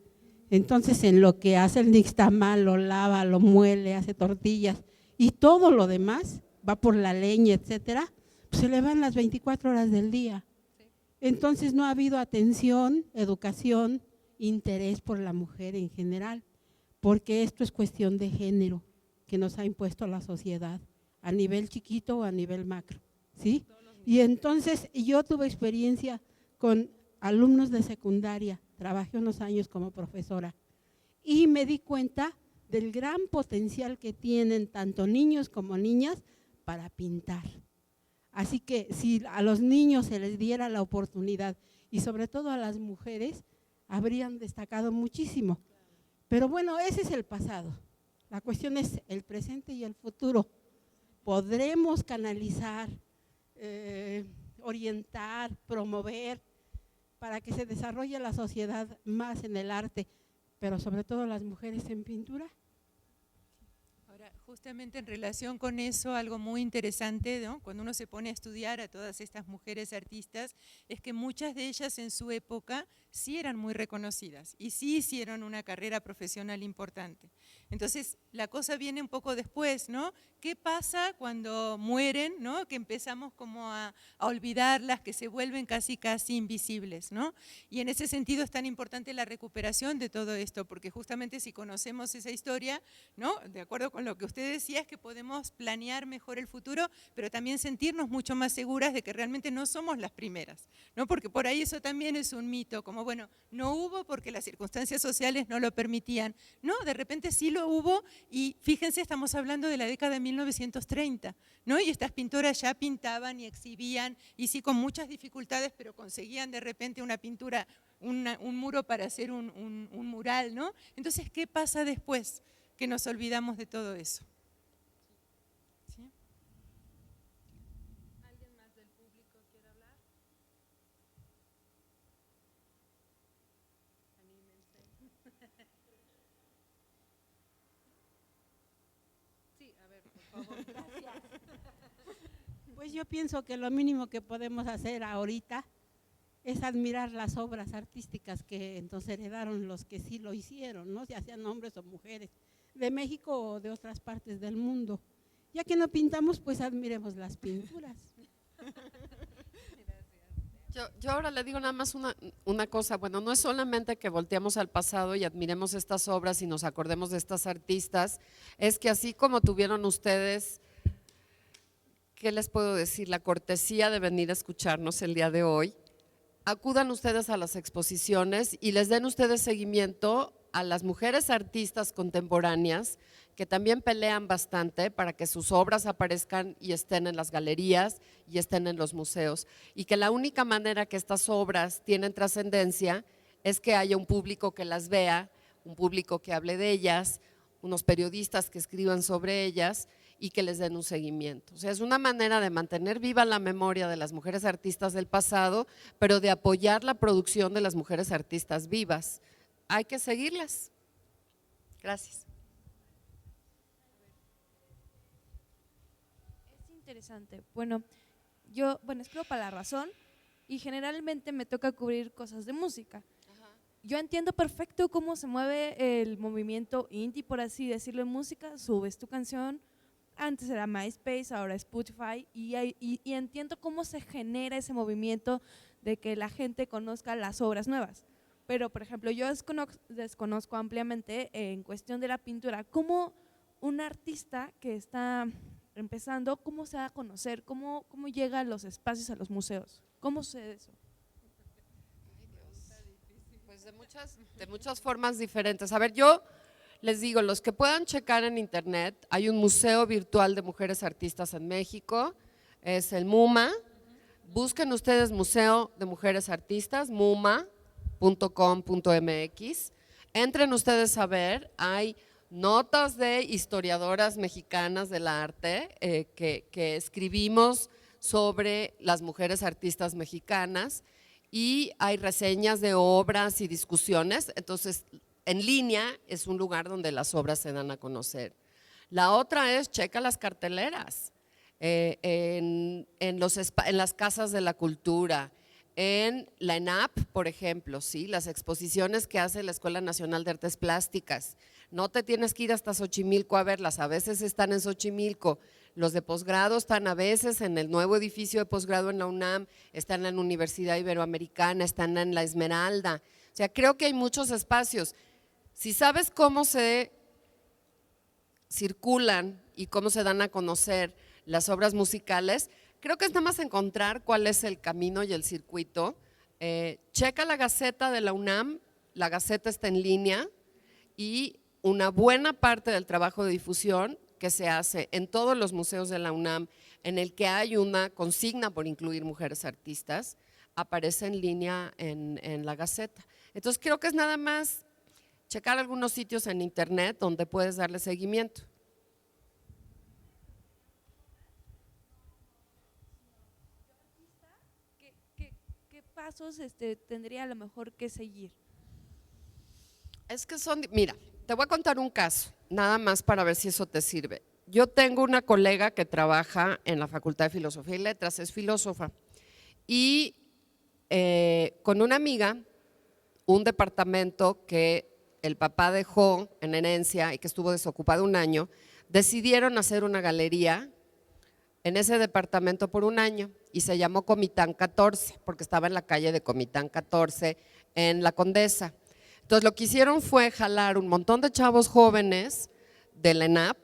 Entonces, en lo que hace el nixtamal, lo lava, lo muele, hace tortillas y todo lo demás, va por la leña, etcétera, pues se le van las 24 horas del día. Entonces, no ha habido atención, educación, interés por la mujer en general, porque esto es cuestión de género que nos ha impuesto la sociedad, a nivel chiquito o a nivel macro, ¿sí? Y entonces, yo tuve experiencia con alumnos de secundaria, trabajé unos años como profesora y me di cuenta del gran potencial que tienen tanto niños como niñas para pintar. Así que si a los niños se les diera la oportunidad y sobre todo a las mujeres, habrían destacado muchísimo. Pero bueno, ese es el pasado. La cuestión es el presente y el futuro. Podremos canalizar, orientar, promover para que se desarrolle la sociedad más en el arte, pero sobre todo las mujeres en pintura. Ahora, justamente en relación con eso, algo muy interesante, ¿no? Cuando uno se pone a estudiar a todas estas mujeres artistas, es que muchas de ellas en su época sí eran muy reconocidas y sí hicieron una carrera profesional importante. Entonces, la cosa viene un poco después, ¿no? ¿Qué pasa cuando mueren, ¿no? Que empezamos como a olvidarlas, que se vuelven casi invisibles, ¿no? Y en ese sentido es tan importante la recuperación de todo esto, porque justamente si conocemos esa historia, ¿no? De acuerdo con lo que usted decía, es que podemos planear mejor el futuro, pero también sentirnos mucho más seguras de que realmente no somos las primeras, ¿no? Porque por ahí eso también es un mito, como bueno, no hubo porque las circunstancias sociales no lo permitían. No, de repente sí lo hubo y fíjense, estamos hablando de la década de 1930, ¿no? Y estas pintoras ya pintaban y exhibían, y sí con muchas dificultades, pero conseguían de repente una pintura, un muro para hacer un mural, ¿no? Entonces, ¿qué pasa después? Que nos olvidamos de todo eso. ¿Sí? ¿Alguien más del público quiere hablar? Anímense. Sí, a ver, por favor. Gracias. Pues yo pienso que lo mínimo que podemos hacer ahorita es admirar las obras artísticas que entonces heredaron los que sí lo hicieron, ¿no? Ya sean hombres o mujeres, de México o de otras partes del mundo. Ya que no pintamos, pues admiremos las pinturas. Yo ahora le digo nada más una cosa, bueno, no es solamente que volteemos al pasado y admiremos estas obras y nos acordemos de estas artistas, es que así como tuvieron ustedes, ¿qué les puedo decir? La cortesía de venir a escucharnos el día de hoy, acudan ustedes a las exposiciones y les den ustedes seguimiento a las mujeres artistas contemporáneas que también pelean bastante para que sus obras aparezcan y estén en las galerías y estén en los museos. Y que la única manera que estas obras tienen trascendencia es que haya un público que las vea, un público que hable de ellas, unos periodistas que escriban sobre ellas y que les den un seguimiento. O sea, es una manera de mantener viva la memoria de las mujeres artistas del pasado, pero de apoyar la producción de las mujeres artistas vivas. Hay que seguirlas. Gracias. Es interesante. Bueno, yo escribo para La Razón y generalmente me toca cubrir cosas de música. Yo entiendo perfecto cómo se mueve el movimiento indie, por así decirlo, en música. Subes tu canción, antes era MySpace, ahora Spotify, y entiendo cómo se genera ese movimiento de que la gente conozca las obras nuevas. Pero, por ejemplo, yo desconozco ampliamente en cuestión de la pintura, cómo un artista que está empezando, cómo se da a conocer, cómo llega a los espacios, a los museos, cómo sucede eso. Pues de muchas formas diferentes. A ver, yo les digo, los que puedan checar en internet, hay un museo virtual de mujeres artistas en México, es el MUMA. Busquen ustedes Museo de Mujeres Artistas, muma.com.mx. Entren ustedes a ver, hay notas de historiadoras mexicanas del arte que escribimos sobre las mujeres artistas mexicanas, y hay reseñas de obras y discusiones. Entonces, en línea es un lugar donde las obras se dan a conocer. La otra es, checa las carteleras en las casas de la cultura, en la ENAP, por ejemplo, ¿sí? Las exposiciones que hace la Escuela Nacional de Artes Plásticas. No te tienes que ir hasta Xochimilco a verlas, a veces están en Xochimilco. Los de posgrado están a veces en el nuevo edificio de posgrado en la UNAM, están en la Universidad Iberoamericana, están en la Esmeralda. O sea, creo que hay muchos espacios. Si sabes cómo se circulan y cómo se dan a conocer las obras musicales, creo que es nada más encontrar cuál es el camino y el circuito. Checa la Gaceta de la UNAM, la Gaceta está en línea, y una buena parte del trabajo de difusión que se hace en todos los museos de la UNAM, en el que hay una consigna por incluir mujeres artistas, aparece en línea en la Gaceta. Entonces creo que es nada más checar algunos sitios en internet donde puedes darle seguimiento. pasos tendría a lo mejor que seguir? Es que mira, te voy a contar un caso, nada más para ver si eso te sirve. Yo tengo una colega que trabaja en la Facultad de Filosofía y Letras, es filósofa, y con una amiga, un departamento que el papá dejó en herencia y que estuvo desocupado un año, decidieron hacer una galería en ese departamento por un año y se llamó Comitán 14, porque estaba en la calle de Comitán 14 en La Condesa. Entonces lo que hicieron fue jalar un montón de chavos jóvenes de la ENAP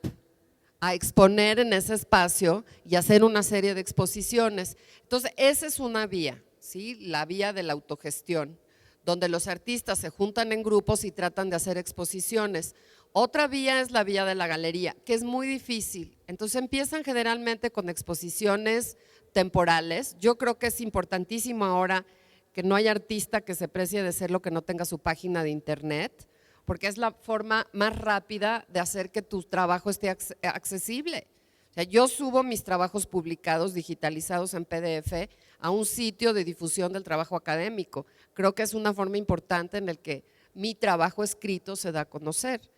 a exponer en ese espacio y hacer una serie de exposiciones. Entonces esa es una vía, ¿sí? La vía de la autogestión, donde los artistas se juntan en grupos y tratan de hacer exposiciones. Otra vía es la vía de la galería, que es muy difícil. Entonces empiezan generalmente con exposiciones temporales. Yo creo que es importantísimo ahora que no haya artista que se precie de ser lo que no tenga su página de internet, porque es la forma más rápida de hacer que tu trabajo esté accesible. O sea, yo subo mis trabajos publicados, digitalizados en PDF, a un sitio de difusión del trabajo académico. Creo que es una forma importante en la que mi trabajo escrito se da a conocer.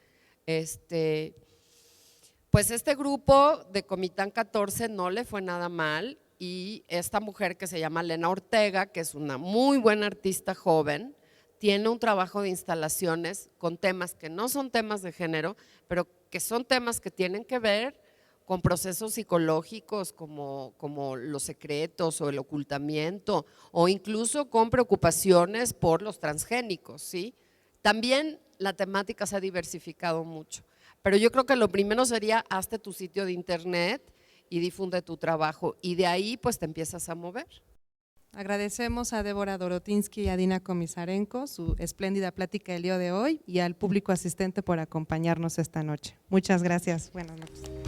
Pues este grupo de Comitán 14 no le fue nada mal y esta mujer que se llama Lena Ortega, que es una muy buena artista joven, tiene un trabajo de instalaciones con temas que no son temas de género, pero que son temas que tienen que ver con procesos psicológicos como los secretos o el ocultamiento, o incluso con preocupaciones por los transgénicos, ¿sí? También la temática se ha diversificado mucho, pero yo creo que lo primero sería hazte tu sitio de internet y difunde tu trabajo, y de ahí pues te empiezas a mover. Agradecemos a Débora Dorotinsky y a Dina Komisarenko su espléndida plática el día de hoy y al público asistente por acompañarnos esta noche. Muchas gracias. Buenas noches.